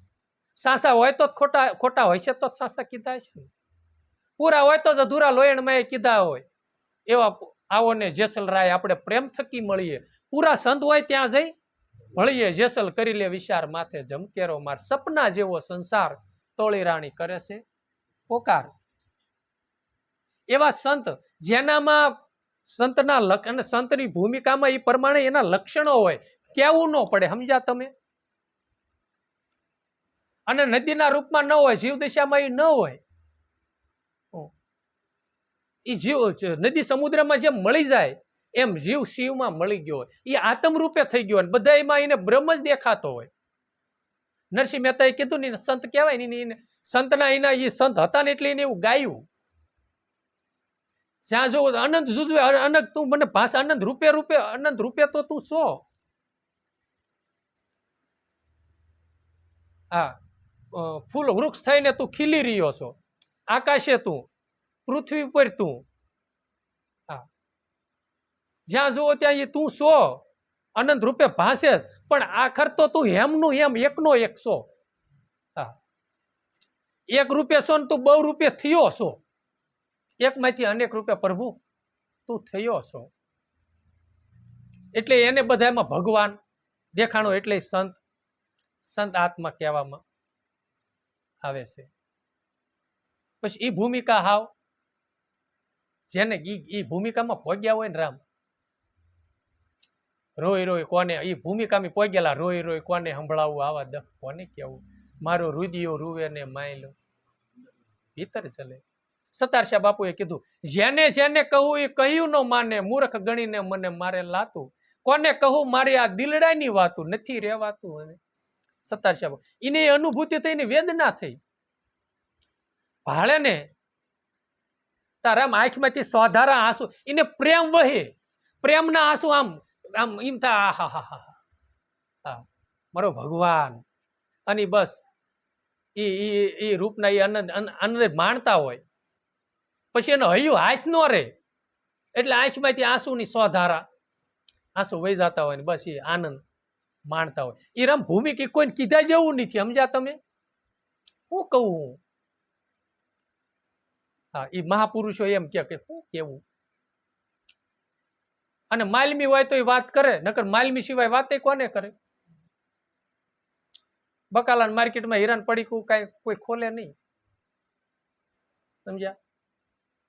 સાસા હોય તો ખોટા ખોટા હોય છે તો સાસા કીધા છે, પૂરા હોય તો જ અધૂરા લોયણમાં કીધા હોય. એવા આવો ને જેસલ રાય આપણે પ્રેમ થકી મળીએ, પૂરા સંત હોય ત્યાં જઈ મળીએ. જેસલ કરી લે વિચાર, માથે જમકેરો માર, સપના જેવો સંસાર તોળી રાણી કરે છે પોકાર. એવા સંત જેનામાં સંતના અને સંતની ભૂમિકામાં એ પ્રમાણે એના લક્ષણો હોય, કેવું ન પડે. સમજ્યા તમે? અને નદીના રૂપમાં ન હોય, જીવ દિશામાં એ ન હોય. એ જીવ નદી સમુદ્રમાં જેમ મળી જાય એમ જીવ શિવમાં મળી ગયો હોય, એ આત્મ રૂપે થઈ ગયો હોય. બધા એમાં એને બ્રહ્મ જ દેખાતો હોય. નરસિંહ મહેતાએ કીધું ને સંત કહેવાય ને, સંતના એના એ સંત હતા ને એટલે એને એવું ગાયું. જ્યાં જો અનંત જુજવે, અનંત તું મને ભાષા, અનંત રૂપે રૂપે, અનંત રૂપે તો તું છો. હા, ફૂલ વૃક્ષ થઈને તું ખીલી રહ્યો છો, આકાશે તું, પૃથ્વી પર તું. હા, જ્યાં જુઓ ત્યાં એ તું છો, અનંત રૂપે ભાષે. પણ આખર તો તું હેમનું હેમ એકનો એક છો. હા, એક રૂપે છો ને તું બહુ રૂપે થયો છો. એકમાંથી અનેક રૂપે પ્રભુ તું થયો છો. એટલે એને બધા એમાં ભગવાન દેખાણો, એટલે સંત, સંત આત્મા કહેવામાં આવે છે. પછી એ ભૂમિકા હાવ જેને ઈ ભૂમિકામાં પહોંચ્યા હોય ને, રામ રોય રોય કોને એ ભૂમિકામાં પહોંચેલા, રોય રોય કોને સંભળાવું, આવા દખ કોને કેવું, મારો રુદિયો રૂવે ને માયલો ભીતર ચલે. સતારશા બાપુએ કીધું, જેને જેને કહું એ કહ્યું ન માને, મૂર્ખ ગણીને મને મારે લાતું, કોને કહું મારી આ દિલડાની વાતું, નથી રહેવાતું. અને સતારશા બાપુ એને અનુભૂતિ થઈ, એની વેદના થઈ. ભાળે ને તારા આંખમાંથી સોધારા આંસુ, એને પ્રેમ વહે, પ્રેમના આંસુ આમ આમ એમ થાય, આહા હા હા હા મારો ભગવાન. અને બસ એ રૂપના એ આનંદ માણતા હોય. પછી એનો હૈયું હાથ નો રે, એટલે આંખમાંથી આંસુની સોધારા, આંસુ વહી જતા હોય ને બસ એ આનંદ માણતા હોય. એ રમ ભૂમિકા કોઈને કીધા જેવું નથી. સમજ્યા તમે? હું કહું, હા, એ મહાપુરુષો એમ કે શું કેવું. અને માલમી હોય તો એ વાત કરે, નકર માલમી સિવાય વાત કોને કરે? બકાલા માર્કેટમાં હીરાન પડીકું કાંઈ કોઈ ખોલે નહીં. સમજ્યા?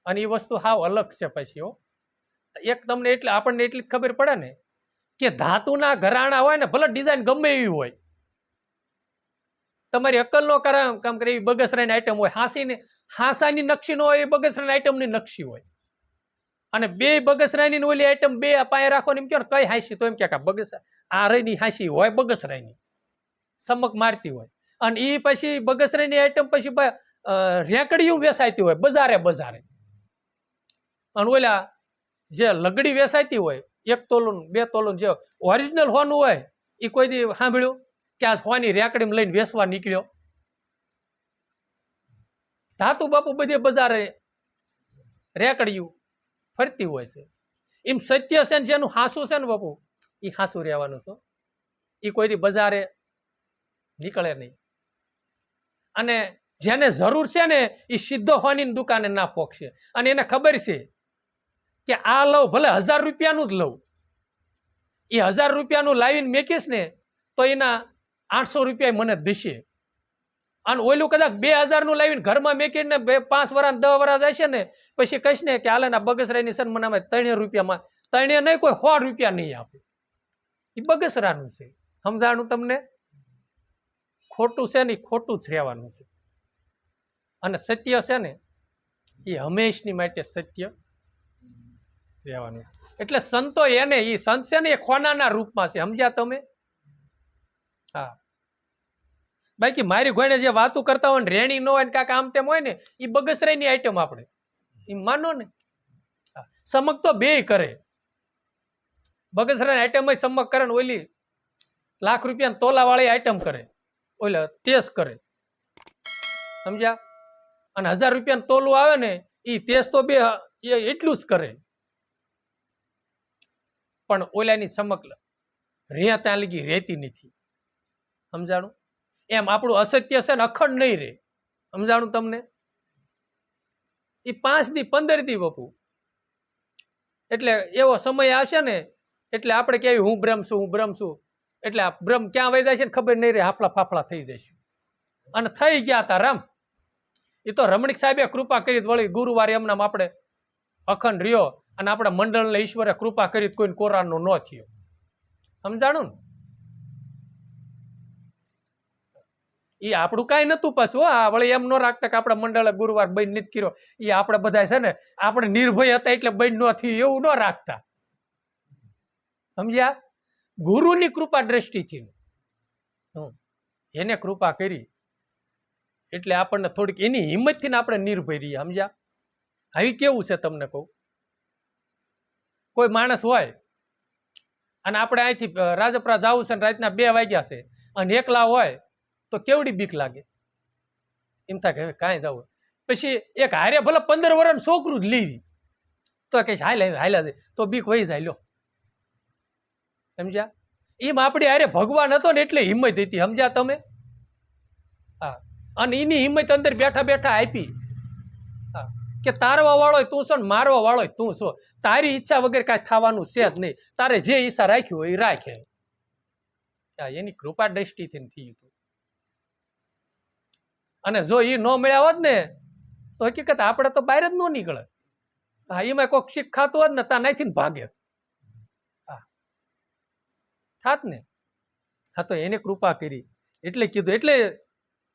અને એ વસ્તુ હાવ અલગ છે. પછી એક તમને એટલે આપણને એટલી જ ખબર પડે ને કે ધાતુના ઘરાણા હોય ને, ભલે ડિઝાઇન ગમે એવી હોય, તમારી અક્કલનો કામ કરે એવી બગસરાની આઈટમ હોય, હાંસાની નકશી ન હોય એ બગસરાની આઈટમની નકશી હોય. અને બે બગસરાની ઓલી આઈટમ બે પાયે રાખો ને એમ કહો ને કઈ હાંસી, તો એમ કે બગસ આ રઈની હાંસી હોય, બગસરાની સમક મારતી હોય. અને એ પછી બગસરાની આઈટમ પછી રેકડીયું વેસાયતી હોય બજારે બજારે. અને ઓલા જે લગડી વેસાયતી હોય 1 તોલું 2 તોલું જે ઓરિજિનલ હોનું હોય, એ કોઈ દી સાંભળ્યું કે આ હોની રેકડીમાં લઈને વેસવા નીકળ્યો? ધાતુ બાપુ બધે બજારે રેકડીયું ફરતી હોય છે. એમ સત્ય છે ને જેનું હાસું છે ને બાપુ, એ હાસું રહેવાનું છે. એ કોઈ દી બજારે નીકળે નહીં. અને જેને જરૂર છે ને એ સીધો હોની દુકાને ના પોકશે. અને એને ખબર છે કે આ લઉં ભલે 1000 રૂપિયાનું જ લઉં, એ 1000 રૂપિયાનું લાવીને મેકીશ ને તો એના 800 રૂપિયા મને દેશે. અને ઓલું કદાચ 2000 નું લાવીને ઘરમાં મેકીને 5 વર્ષ 10 વર્ષ જાય છે ને, પછી કહીશ ને કે હાલે ના બગસરાની સર મને 300 રૂપિયામાં, 300 નહીં, કોઈ 100 રૂપિયા નહીં આપે. એ બગસરાનું છે. સમજાણું તમને? ખોટું છે ને ખોટું જ રહેવાનું છે. અને સત્ય છે ને એ હંમેશની માટે સત્ય રહેવાનું. એટલે સંતો એને એ સંત છે ને એ ખોનાના રૂપમાં છે. સમજ્યા તમે? હા, બાકી મારી ઘોડે જે વાતો કરતા હોય ને રેણી ન હોય ને કાંક આમ તેમ હોય ને, એ બગસરાની આઈટમ આપણે એ માનો ને. સમક તો બે કરે, બગસરાની આઈટમ સમક કરે ને ઓલી લાખ રૂપિયા તોલા વાળી આઈટમ કરે, ઓલા તેસ કરે. સમજ્યા? અને 1000 રૂપિયા તોલું આવે ને એ તેજ તો બે એ એટલું જ કરે, પણ ઓલાની ચમક રહ્યા ત્યાં લગી રહેતી નથી. સમજાણું? એમ આપણું અસત્ય છે ને અખંડ નહીં રહે. સમજાણું તમને? એ 5 દી 15 દી બપુ, એટલે એવો સમય આવશે ને એટલે આપણે કેવી હું બ્રહ્મ છું, એટલે આ બ્રહ્મ ક્યાં વહી જાય છે ને ખબર નહીં રહે, હાફલા ફાફલા થઈ જશે. અને થઈ ગયા હતા રામ. એ તો રમણીક સાહેબે કૃપા કરી, વળી ગુરુવારે એમનામ આપણે અખંડ રહ્યો અને આપણા મંડળને ઈશ્વરે કૃપા કરી, કોઈ કોરાનો ન થયો. સમજાણું ને? એ આપણું કાંઈ નતું પાછું. વળી એમ ન રાખતા કે આપણા મંડળે ગુરુવાર બંધ નથી કર્યો. એ આપણે બધા છે ને આપણે નિર્ભય હતા એટલે બંધ ન થયું એવું ન રાખતા. સમજ્યા? ગુરુની કૃપા દ્રષ્ટિથી એને કૃપા કરી એટલે આપણને થોડીક એની હિંમતથી આપણે નિર્ભય રહીએ. સમજ્યા? હવે કેવું છે તમને કહું, કોઈ માણસ હોય અને આપણે અહીંથી રાજપરા જવું છે ને રાતના 2 વાગ્યા છે અને એકલા હોય તો કેવડી બીક લાગે. એમ થાય કે કાંઈ જવું. પછી એક હારે ભલે 15 વર્ષનું છોકરું જ લેવી તો કે હાલ્યા જાય તો બીક વહી જાય. લો, સમજ્યા? એમ આપણી હારે ભગવાન હતો ને એટલે હિંમત હતી. સમજ્યા તમે? હા. અને એની હિંમત અંદર બેઠા બેઠા આપી. હા, કે તારવા વાળો તું છો ને મારવા વાળો તું છો. તારી ઈચ્છા વગર કાંઈ થવાનું છે જ નહીં. તારે જે ઈચ્છા રાખ્યું હોય એ રાખે. એની કૃપા દ્રષ્ટિથી થયું હતું. અને જો એ ન મળ્યા હોત ને તો હકીકત આપણે તો બહાર જ ન નીકળે. હા, એમાં કોઈક શીખ ખાતું હોત ને ત્યાં નાથી ભાગે. હા, થાત ને. હા, તો એને કૃપા કરી એટલે કીધું. એટલે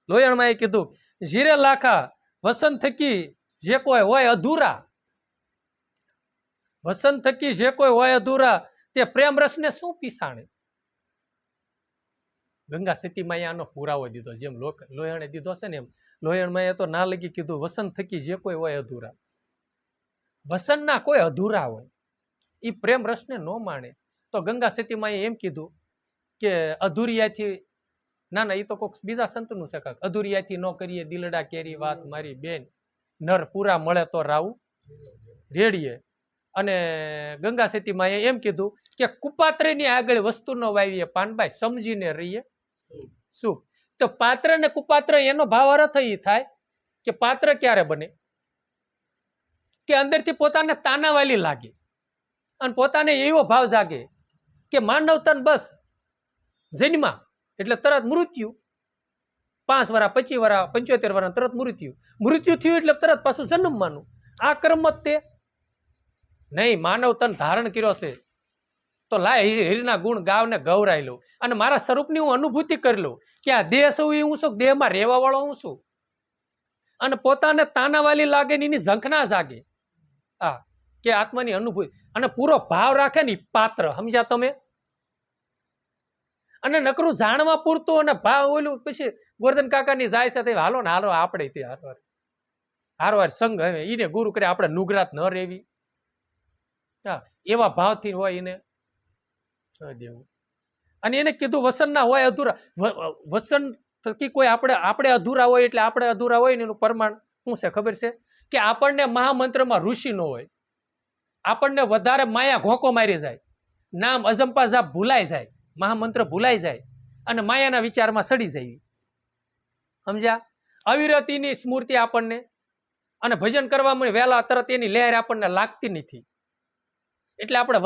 લોયણમાં એ કીધું, જીરે લાખા વસંત થકી જે કોઈ હોય અધૂરા, વસંત થકી જે કોઈ હોય અધૂરા, તે પ્રેમ રસને શું પીસાણે. ગંગા સતીમાં આનો પુરાવો દીધો. જેમ લોયણે દીધો છે ને એમ લોયણમાં એ તો ના લગી કીધું, વસંત થકી જે કોઈ હોય અધૂરા. વસંતના કોઈ અધૂરા હોય એ પ્રેમ રસને ન માણે. તો ગંગા સતીમાં એમ કીધું કે અધૂરિયાથી, ના ના, એ તો કોઈક બીજા સંતનું છે કાંક, અધૂરિયાથી ન કરીએ દિલડા કેરી વાત મારી બેન, નર પૂરા મળે તો રાવું રેડીએ. અને ગંગા સતીમાં એમ કીધું કે કુપાત્રની આગળ વસ્તુ ન વાવીએ પાનભાઈ, સમજીને રહીએ શું. તો પાત્ર ને કુપાત્ર એનો ભાવ અર્થ એ થાય કે પાત્ર ક્યારે બને કે અંદરથી પોતાને તાનાવાલી લાગે અને પોતાને એવો ભાવ જાગે કે માનવ તન બસ જન્મા એટલે તરત મૃત્યુ. 5 વર્ષ 25 વર્ષ 75 વર્ષ તરત મૃત્યુ થયું એટલે તરત પાછું જન્મવાનું. આ ક્રમ જ તે નહીં. માનવ તન ધારણ કર્યો છે તો લાય હીરના ગુણ ગાવને ગૌરાઈ લઉં અને મારા સ્વરૂપની હું અનુભૂતિ કરી લઉં કે આ દેહ છું એ હું છું, દેહમાં રહેવા વાળો હું છું. અને પોતાને તાનાવાલી લાગે ને એની ઝંખના જાગે. હા, કે આત્માની અનુભૂતિ અને પૂરો ભાવ રાખે ને પાત્ર. સમજ્યા તમે? અને નકરું જાણવા પૂરતું અને ભાવ ઓલું પછી ગોરધન કાકાની જાય છે હાલો ને હાલો આપણે તે હારવાર સંગ હવે એને ગુરુ કરે આપણે નુગરાત ન રહેવી. હા, એવા ભાવથી હોય એને દેવું. અને એને કીધું વસનના હોય અધૂરા. વસન થકી કોઈ આપણે અધૂરા હોય એટલે આપણે અધૂરા હોય ને એનું પ્રમાણ શું છે ખબર છે કે આપણને મહામંત્રમાં ઋષિ ન હોય, આપણને વધારે માયા ઘોંકો મારી જાય, નામ અજંપા જાપ ભૂલાઈ જાય, મહામંત્ર ભૂલાઈ જાય અને માયાના વિચારમાં સડી જાય. સમજ્યા? અવિરતીની સ્મૃતિ આપણને અને ભજન કરવામાં વહેલા તરત એની લહેર આપણને લાગતી નથી. એટલે આપણે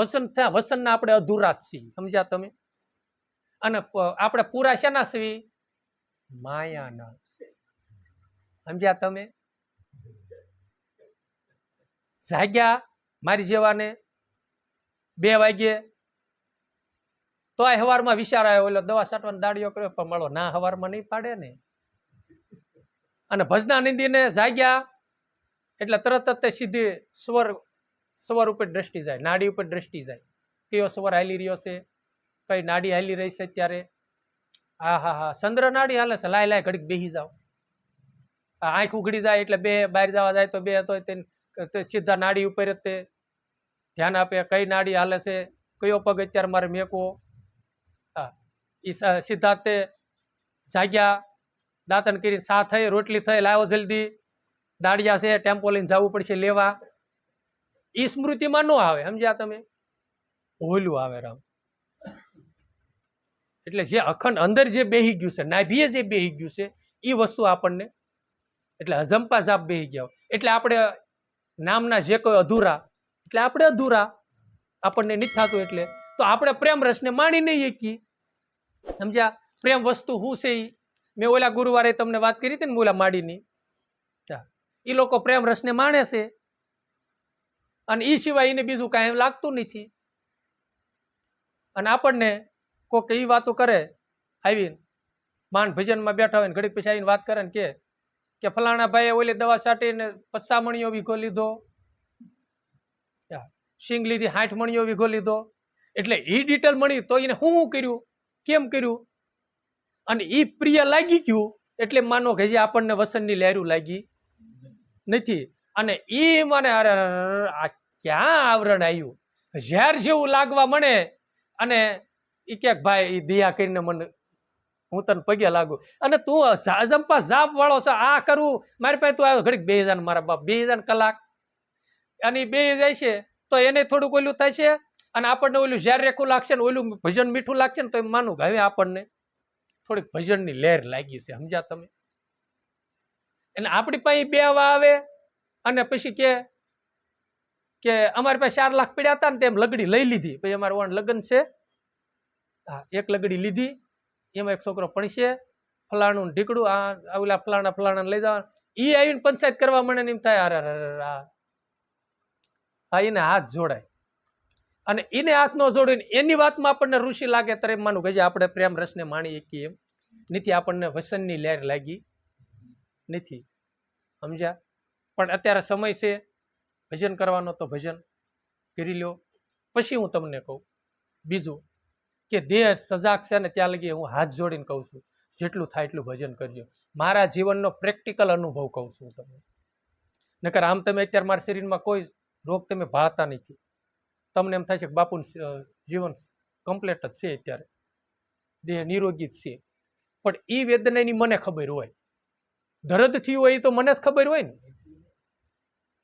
વસનના આપણે અધૂરા જ છીએ. સમજ્યા તમે? અને આપણે પૂરા શેના છીએ? માયાના. સમજ્યા તમે? જાગ્યા મારી જેવાને 2 વાગ્યે તો આ હવારમાં વિચાર આવ્યો, એટલે દવા છાંટવાનો દાડિયો કર્યો પણ મળો ના, હવારમાં નહીં પાડે ને. અને ભજનાનંદીને જાગ્યા એટલે તરત જ તે સીધી સ્વર ઉપર દ્રષ્ટિ જાય, નાડી ઉપર દ્રષ્ટિ જાય. કયો સ્વર હાલી રહ્યો છે, કઈ નાડી હાલી રહી છે ત્યારે. હા, ચંદ્ર નાડી હાલે છે, લાય ઘડીક બેસી જાઓ. આંખ ઉઘડી જાય એટલે બે બહાર જવા જાય તો બે તો સીધા નાડી ઉપર જ તે ધ્યાન આપે. કઈ નાડી હાલે છે, કયો પગ અત્યારે મારે મેકવો. હા, એ સીધા તે જાગ્યા, દાંતણ કરી, સા થઈ, રોટલી થઈ, લાવો જલ્દી. દાડિયા છે ટેમ્પો લઈને જવું પડશે લેવા, એ સ્મૃતિમાં ન આવે. સમજ્યા તમે? ઓલું આવે રામ. એટલે જે અખંડ અંદર જે બેહી ગયું છે, નાભીએ જે બેહી ગયું છે, એ વસ્તુ આપણને, એટલે અજંપા જાપ બેહી ગયા. એટલે આપણે નામના જે કોઈ અધૂરા, એટલે આપણે અધૂરા, આપણને નથી થતું. એટલે તો આપણે પ્રેમ રસને માણી નહીં શકીએ. સમજ્યા? પ્રેમ વસ્તુ શું છે? મેં ઓલા ગુરુવારે તમને વાત કરી હતી ને, ઓલા માડીની, એ લોકો પ્રેમ રસને માણે છે, અને એ સિવાય એને બીજું કાંઈ લાગતું નથી. અને આપણને કોઈક એ વાતો કરે આવીને, માંડ ભજનમાં બેઠા હોય ને ઘડીક પછી આવીને વાત કરે ને કે ફલાણા ભાઈએ ઓલી દવા છાંટીને 50 મણીઓ વીઘો લીધો, સિંગ લીધી 60 મણીઓ વીઘો લીધો. એટલે એ ડિટેલ મળી તો એને શું કર્યું, કેમ કર્યું, અને એ પ્રિય લાગી ગયું. એટલે માનો કે જે આપણને વસનની લહેરું લાગી નથી. અને એ મને અરે આ ક્યાં આવરણ આવ્યું, ઝેર જેવું લાગવા મળે. અને એ ક્યાંક ભાઈ એ દયા કરીને મને, હું તને પગે લાગુ, અને તું અજંપા જાપ વાળો છે, આ કરવું મારી પાસે તું આવ્યો ઘડીક 2000 મારા બાપ 2000 કલાક, અને બે જાય છે તો એને થોડુંક ઓલું થાય છે. અને આપણને ઓલું ઝેર રેખું લાગશે ને, ઓલું ભજન મીઠું લાગશે ને, તો એમ માનું હવે આપણને થોડીક ભજનની લહેર લાગી છે. સમજ્યા તમે? અને આપણી પાસે બેવા આવે અને પછી કે અમારી પાસે 4 લાખ પડ્યા હતા ને, તેમ લગડી લઈ લીધી. પછી અમારે ઓન લગ્ન છે, હા, એક લગડી લીધી, એમાં એક છોકરો ભણશે, ફલાણું ઢીકડું, આ ઓલા ફલાણા લઈ જવા. એ આવીને પંચાયત કરવા મને એમ થાય, અરે હા, એને હાથ જોડાય. અને એને હાથ ન જોડીને એની વાતમાં આપણને ઋષિ લાગે ત્યારે એમ માનું કે આપણે પ્રેમ રસને માણી શકીએ એમ નથી. આપણને વસનની લહેર લાગી નથી. સમજ્યા? પણ અત્યારે સમય છે ભજન કરવાનો, તો ભજન કરી લો. પછી હું તમને કહું બીજું કે દેહ સજાગ છે ને ત્યાં લગી હું હાથ જોડીને કહું છું, જેટલું થાય એટલું ભજન કરજો. મારા જીવનનો પ્રેક્ટિકલ અનુભવ કહું છું તમને. નકર આમ તમે અત્યારે મારા શરીરમાં કોઈ રોગ તમે ભાળતા નથી. તમને એમ થાય છે કે બાપુનું જીવન કમ્પ્લીટ જ છે, અત્યારે દેહ નિરોગી જ છે. પણ એ વેદનાની મને ખબર હોય, દર્દ થયું હોય તો મને જ ખબર હોય ને.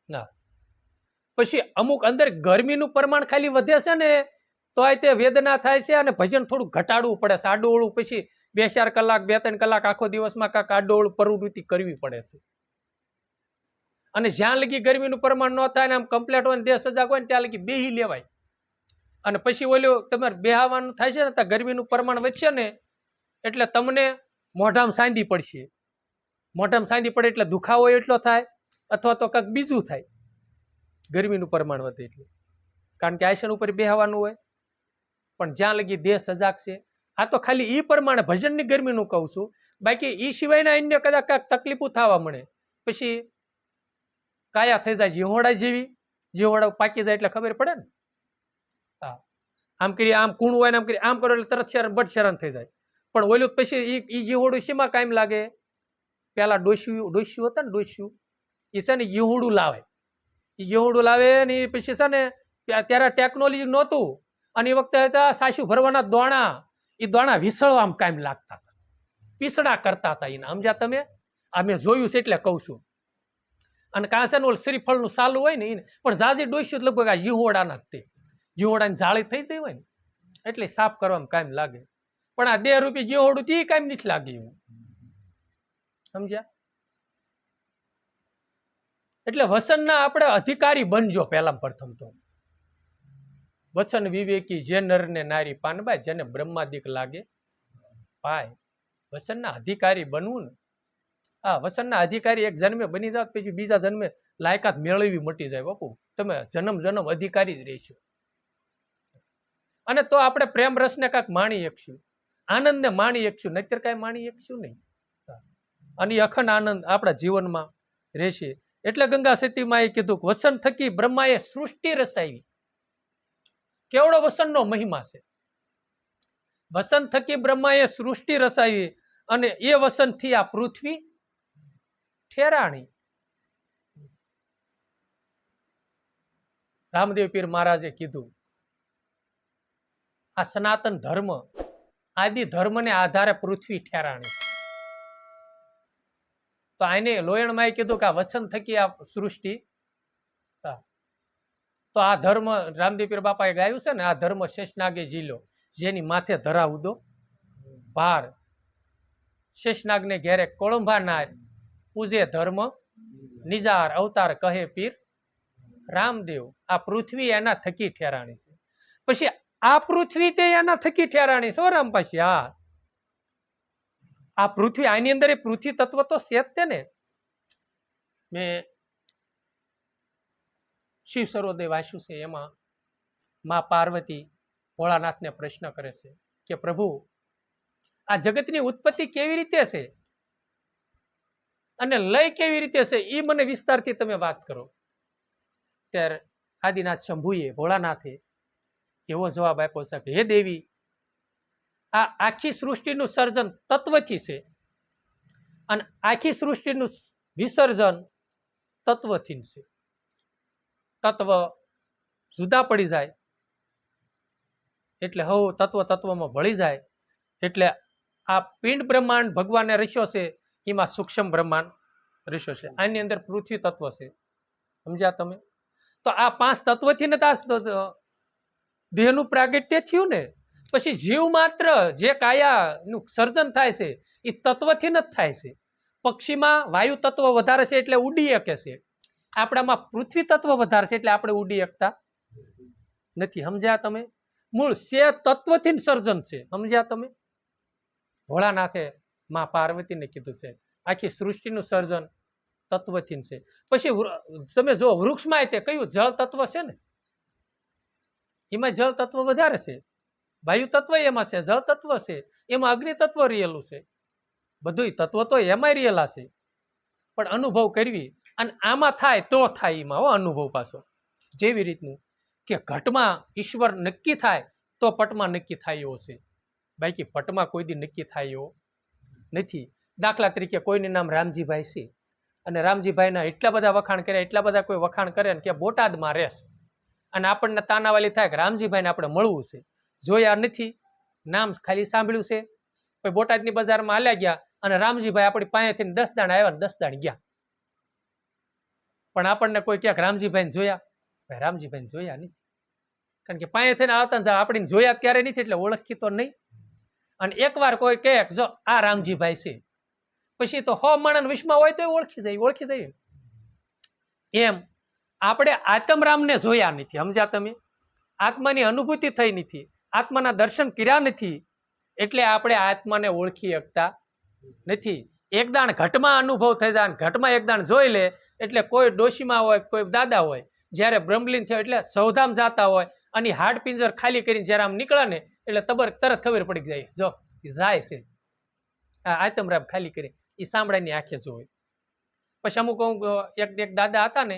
ના, પછી અમુક અંદર ગરમીનું પ્રમાણ ખાલી વધે છે ને, તો તે વેદના થાય છે. અને ભજન થોડું ઘટાડવું પડે છે, આડોળું. પછી 2-4 કલાક 2-3 કલાક આખો દિવસમાં કાંક આડોળું પ્રવૃત્તિ કરવી પડે છે. અને જ્યાં લગી ગરમીનું પ્રમાણ ન થાય ને આમ કમ્પ્લેટ હોય ને દેહ સજાગ હોય ને, ત્યાં લગી બેહી લેવાય. અને પછી ઓલું તમારે બેહાવાનું થાય છે ને, ત્યાં ગરમીનું પ્રમાણ વધશે ને, એટલે તમને મોઢામાં સાંધી પડશે. મોઢામાં સાંધી પડે એટલે દુખાવો એટલો થાય, અથવા તો કંઈક બીજું થાય, ગરમીનું પ્રમાણ વધે એટલે. કારણ કે આસન ઉપર બેહવાનું હોય. પણ જ્યાં લગી દેહ સજાગ છે, આ તો ખાલી એ પ્રમાણે ભજનની ગરમીનું કહું છું. બાકી એ સિવાયના અન્ય કદાચ કાંઈક તકલીફો થવા મળે, પછી કાયા થઈ જાય જીહોડા જેવી. જીહોડા પાકી જાય એટલે ખબર પડે ને. હા, આમ કરી આમ કૂણું હોય ને આમ કરી આમ કરો એટલે તરત શરણ બટ શરણ થઈ જાય. પણ ઓલું પછી એ જીહોડું શેમાં કાયમ લાગે? પેલા ડોસ્યું હતા ને, ડોસ્યું એ છે ને જીહોડું લાવે. એ જીહોડું લાવે ને પછી છે ને, ત્યારે ટેકનોલોજી નહોતું. અને એ વખતે હતા સાસુ ભરવાના દોણા. એ દોણા વિસળવા આમ કાયમ લાગતા હતા, પીસડા કરતા હતા એને. સમજ્યા તમે? આ મેં જોયું છે એટલે કહું છું. અને કાંસા ઓલ શ્રીફળનું સાલું હોય ને એને પણ જાજી ડોસ્યું લગભગ આ જીહોડાના જ તે. જીહોડાની જાળી થઈ જાય હોય ને એટલે સાફ કરવામાં કાયમ લાગે. પણ આ 2 રૂપિયા જીહોડું તે કાયમ નથી લાગે એવું. સમજ્યા? એટલે વસનના આપણે અધિકારી બનજો. પહેલા પ્રથમ તો વચન વિવેકી જે નર ને નારી પાનબાઈ, જેને બ્રહ્માદિક લાગે પાય. વસનના અધિકારી બનવું ને, હા, વસનના અધિકારી એક જન્મે બની જાવ પછી બીજા જન્મે લાયકાત મેળવી મટી જાય બાપુ. તમે જન્મ અધિકારી જ રહેશો. અને તો આપણે પ્રેમ રસને કાંઈક માણી શકશું, આનંદને માણી શકશું, નહીતર કાંઈ માણી શકશું નહીં. અને અખંડ આનંદ આપણા જીવનમાં રહેશે. એટલે ગંગા સતીમાં એ કીધું કે વચન થકી બ્રહ્માએ સૃષ્ટિ રચાવી. કેવડો વસનનો મહિમા છે. વસન થકી બ્રહ્માએ સૃષ્ટિ રચાવી, અને એ વસનથી આ પૃથ્વી ઠેરાણી. રામદેવ પીર મહારાજે કીધું આ સનાતન ધર્મ, આદિ ધર્મને આધારે પૃથ્વી ઠેરાણી. તો તો આને લોયણમાં કીધું કે આ વચન થકી આ સૃષ્ટિ, તો આ ધર્મ રામદેવ પીર બાપાએ ગાયું છે ને, આ ધર્મ શેષનાગે ઝીલો, જેની માથે ધરાવું દો ભાર, શેષનાગને ઘેરે કોળંભા નાર, પૂજે ધર્મ નિજાર, અવતાર કહે પીર રામદેવ. આ પૃથ્વી એના થકી ઠેરાણી છે. પછી આ પૃથ્વી તે એના થકી ઠેરાણી છે રામ. પછી આ પૃથ્વી, આની અંદર એ પૃથ્વી તત્વ તો છે જ તે ને. મેં શિવ સરોદય વાંચ્યું છે, એમાં માં પાર્વતી ભોળાનાથને પ્રશ્ન કરે છે કે પ્રભુ આ જગતની ઉત્પત્તિ કેવી રીતે છે અને લય કેવી રીતે છે, એ મને વિસ્તારથી તમે વાત કરો. ત્યારે આદિનાથ શંભુએ, ભોળાનાથે એવો જવાબ આપ્યો છે કે હે દેવી, આ આખી સૃષ્ટિનું સર્જન તત્વથી છે અને આખી સૃષ્ટિનું વિસર્જન તત્વથી છે. તત્વ જુદા પડી જાય એટલે હવ તત્વ તત્વમાં ભળી જાય એટલે આ પિંડ બ્રહ્માંડ ભગવાને રચ્યો છે, એમાં સૂક્ષ્મ બ્રહ્માંડ રચ્યો છે. આની અંદર પૃથ્વી તત્વ છે. સમજ્યા તમે? તો આ 5 તત્વથી ને દેહનું પ્રાગટ્ય થયું ને. પછી જીવ માત્ર જે કાયાનું સર્જન થાય છે એ તત્વથી જ થાય છે. પક્ષીમાં વાયુ તત્વ વધારે છે એટલે ઉડી શકે છે, આપણામાં પૃથ્વી તત્વ વધારે છે એટલે આપણે ઉડી શકતા નથી. સમજ્યા તમે? મૂળ છે તત્વથી સર્જન છે. સમજ્યા તમે? ભોળાનાથે માં પાર્વતીને કીધું છે આખી સૃષ્ટિનું સર્જન તત્વથી છે. પછી તમે જો વૃક્ષમાં તે કયું જળ તત્વ છે ને, એમાં જળ તત્વ વધારે છે, વાયુ તત્વ એમાં છે, જળ તત્વ છે, એમાં અગ્નિ તત્વ રિયેલું છે. બધું તત્વ તો એમાં રિયેલા છે, પણ અનુભવ કરવી અને આમાં થાય તો થાય એમાં અનુભવ પાછો. જેવી રીતનું કે ઘટમાં ઈશ્વર નક્કી થાય તો પટમાં નક્કી થાય એવો છે, બાકી પટમાં કોઈ દી નક્કી થાય એવો નથી. દાખલા તરીકે કોઈનું નામ રામજીભાઈ છે અને રામજીભાઈના એટલા બધા વખાણ કર્યા, એટલા બધા કોઈ વખાણ કરે ને કે બોટાદમાં રહેશે અને આપણને તાનાવાલી થાય કે રામજીભાઈને આપણે મળવું છે, જોયા નથી, નામ ખાલી સાંભળ્યું છે. પછી બોટાદની બજારમાં હાલ્યા ગયા અને રામજીભાઈ આપણી પાસેથી 10 દાણ આવ્યા ને 10 દાણ ગયા. પણ આપણને કોઈ ક્યાંક રામજીભાઈને જોયા? ભાઈ રામજીભાઈને જોયા નહીં, કારણ કે પાયે થઈને આવતા ને આપણે જોયા ક્યારે નથી એટલે ઓળખી તો નહીં. અને એકવાર કોઈ કહે જો આ રામજીભાઈ છે, પછી તો 100 માણસ વિશ્વમાં હોય તો ઓળખી જાય. એમ આપણે આત્મરામને જોયા નથી. સમજ્યા તમે? આત્માની અનુભૂતિ થઈ નથી, આત્માના દર્શન કર્યા નથી, એટલે આપણે આત્માને ઓળખી શકતા નથી. એક દાણ ઘટમાં અનુભવ થઈ જાય, ઘટમાં એક દાણ જોઈ લે એટલે કોઈ ડોશીમાં હોય, કોઈ દાદા હોય, જ્યારે બ્રહ્મલીન થયો એટલે સૌધામ જાતા હોય અને હાડ પિંજર ખાલી કરીને જ્યારે આમ નીકળે ને એટલે તરત ખબર પડી જાય, જો જાય છે આ આત્મરામ ખાલી કરી, એ સાંભળાની આંખે જોવે. પછી અમુક એક દાદા હતા ને,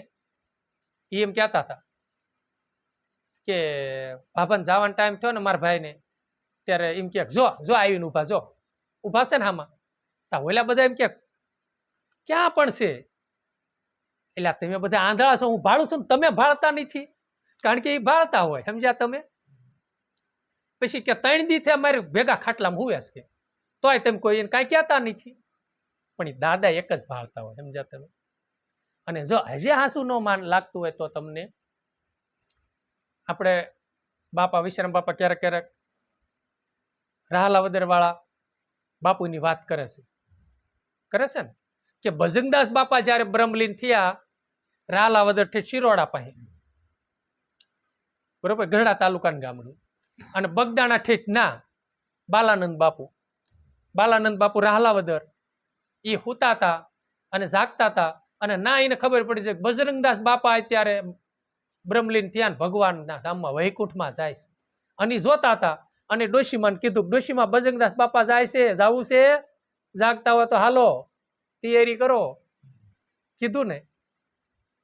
એ એમ કહેતા હતા કે ભાભાને જવાનો ટાઈમ થયો ને મારા ભાઈને, ત્યારે એમ કે જો આવીને ઊભા, જો ઊભા છે ને આમાં, ઓલા બધા એમ કે ક્યાં પણ છે, એટલે તમે બધા આંધળા છો, હું ભાળું છું, તમે ભાળતા નથી, કારણ કે એ ભાળતા હોય. સમજ્યા તમે? પછી કે 3 દી થી અમારે ભેગા ખાટલામાં હુવે છે, તોય તમે કોઈ એને કાંઈ કહેતા નથી, પણ એ દાદા એક જ ભાળતા હોય. સમજ્યા તમે? અને જો હજી હાસુ ન લાગતું હોય તો તમને આપણે બાપા વિશ્રામ બાપા ક્યારેક રાહલાવદર વાળા બાપુની વાત કરે છે ને કે ભજનદાસ બાપા જયારે બ્રહ્મલીન થયા રાહલાવદર થી શિરોડા પાસે, બરોબર, ગઢડા તાલુકાનું ગામડું, અને બગદાણા ઠેઠ ના બાલાનંદ બાપુ રાહલાવદર એ હુતા હતા અને જાગતા હતા, અને ના એને ખબર પડી છે બજરંગદાસ બાપા અત્યારે બ્રહ્મલીન થયા ને ભગવાનના ધામમાં વૈકુંઠમાં જાય છે, અને જોતા હતા. અને ડોશીમાને કીધું, ડોશીમાં બજરંગદાસ બાપા જાય છે, જાવું છે, જાગતા હોય તો હાલો તૈયારી કરો, કીધું ને.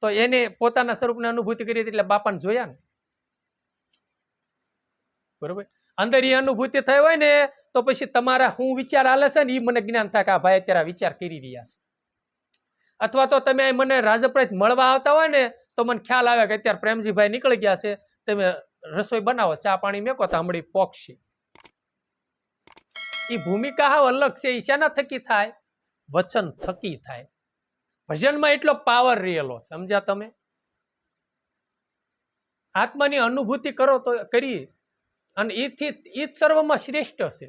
તો એને પોતાના સ્વરૂપની અનુભૂતિ કરી એટલે બાપાને જોયા ને, બરોબર. અંદર એ અનુભૂતિ થઈ હોય ને તો પછી તમારા હું વિચાર હાલે છે ને એ મને જ્ઞાન થાય કે આ ભાઈ અત્યારે વિચાર કરી રહ્યા છે. અથવા તો તમે મને રાજપ્રત મળવા આવતા હોય ને તો મને ખ્યાલ આવે કે અત્યારે પ્રેમજીભાઈ નીકળી ગયા છે, તમે રસોઈ બનાવો, ચા પાણી મેકો તો હમણાં પોક્ષી. એ ભૂમિકા હાવ અલગ છે. એ શાના થકી થાય? વચન થકી થાય. ભજનમાં એટલો પાવર રહેલો, સમજ્યા તમે? આત્માની અનુભૂતિ કરો તો કરીએ, અને ઈથી ઈ જ સર્વમાં શ્રેષ્ઠ છે.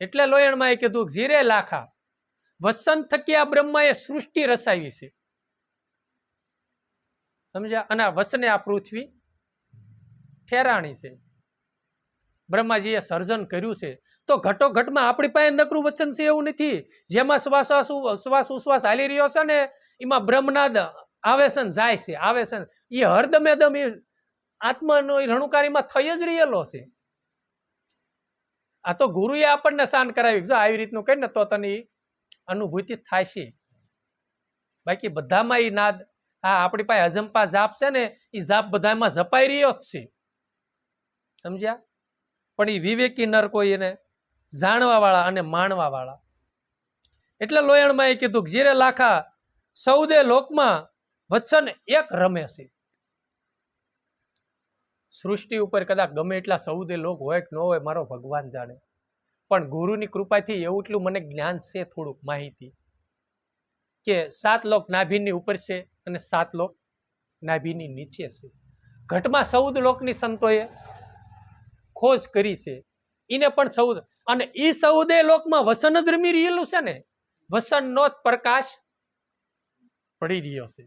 એટલે લોયણમાં એ કીધું જીરે લાખા વસન થકી આ બ્રહ્માએ સૃષ્ટિ રસાવી છે, સમજ્યા? અને આ વસને આ પૃથ્વી ઠેરાણી છે, બ્રહ્માજીએ સર્જન કર્યું છે. તો ઘટો ઘટમાં આપણી પાસે નકરું વચન છે એવું નથી. જેમાં શ્વાસ ઉશ્વાસ હાલી રહ્યો છે ને, એમાં બ્રહ્મનાદ આવે છે ને જાય છે, આવે છે. એ હરદમે દમ એ આત્માનો રણુકારીમાં થઈ જ રહેલો છે. આ તો ગુરુએ આપણને શાન કરાવી, જો આવી રીતનું કહે ને તો તને અનુભૂતિ થાય છે. બાકી બધામાં એ નાદ, હા આપણી પાસે અજંપા જાપ છે ને, એ જાપ બધામાં જપાઈ રહ્યો જ છે, સમજ્યા? પણ એ વિવેકી નર કોઈ એને જાણવા વાળા અને માણવા વાળા. એટલે લોયણમાં એ કીધું જીરે લાખા સૌદે લોકમાં વચન એક રમે છે. સૃષ્ટિ ઉપર કદાચ ગમે એટલા સૌદે લોક હોય કે ન હોય, મારો ભગવાન જાણે. પણ ગુરુની કૃપાથી એવું એટલું મને જ્ઞાન છે, થોડુંક માહિતી, કે 7 લોક નાભીની ઉપર છે અને 7 લોક નાભીની નીચે છે. ઘટમાં 14 લોકની સંતોએ ખોજ કરી છે, એને પણ 14, અને એ 14 લોકમાં વસન જ રમી રહેલું છે ને, વસનનો જ પ્રકાશ પડી રહ્યો છે.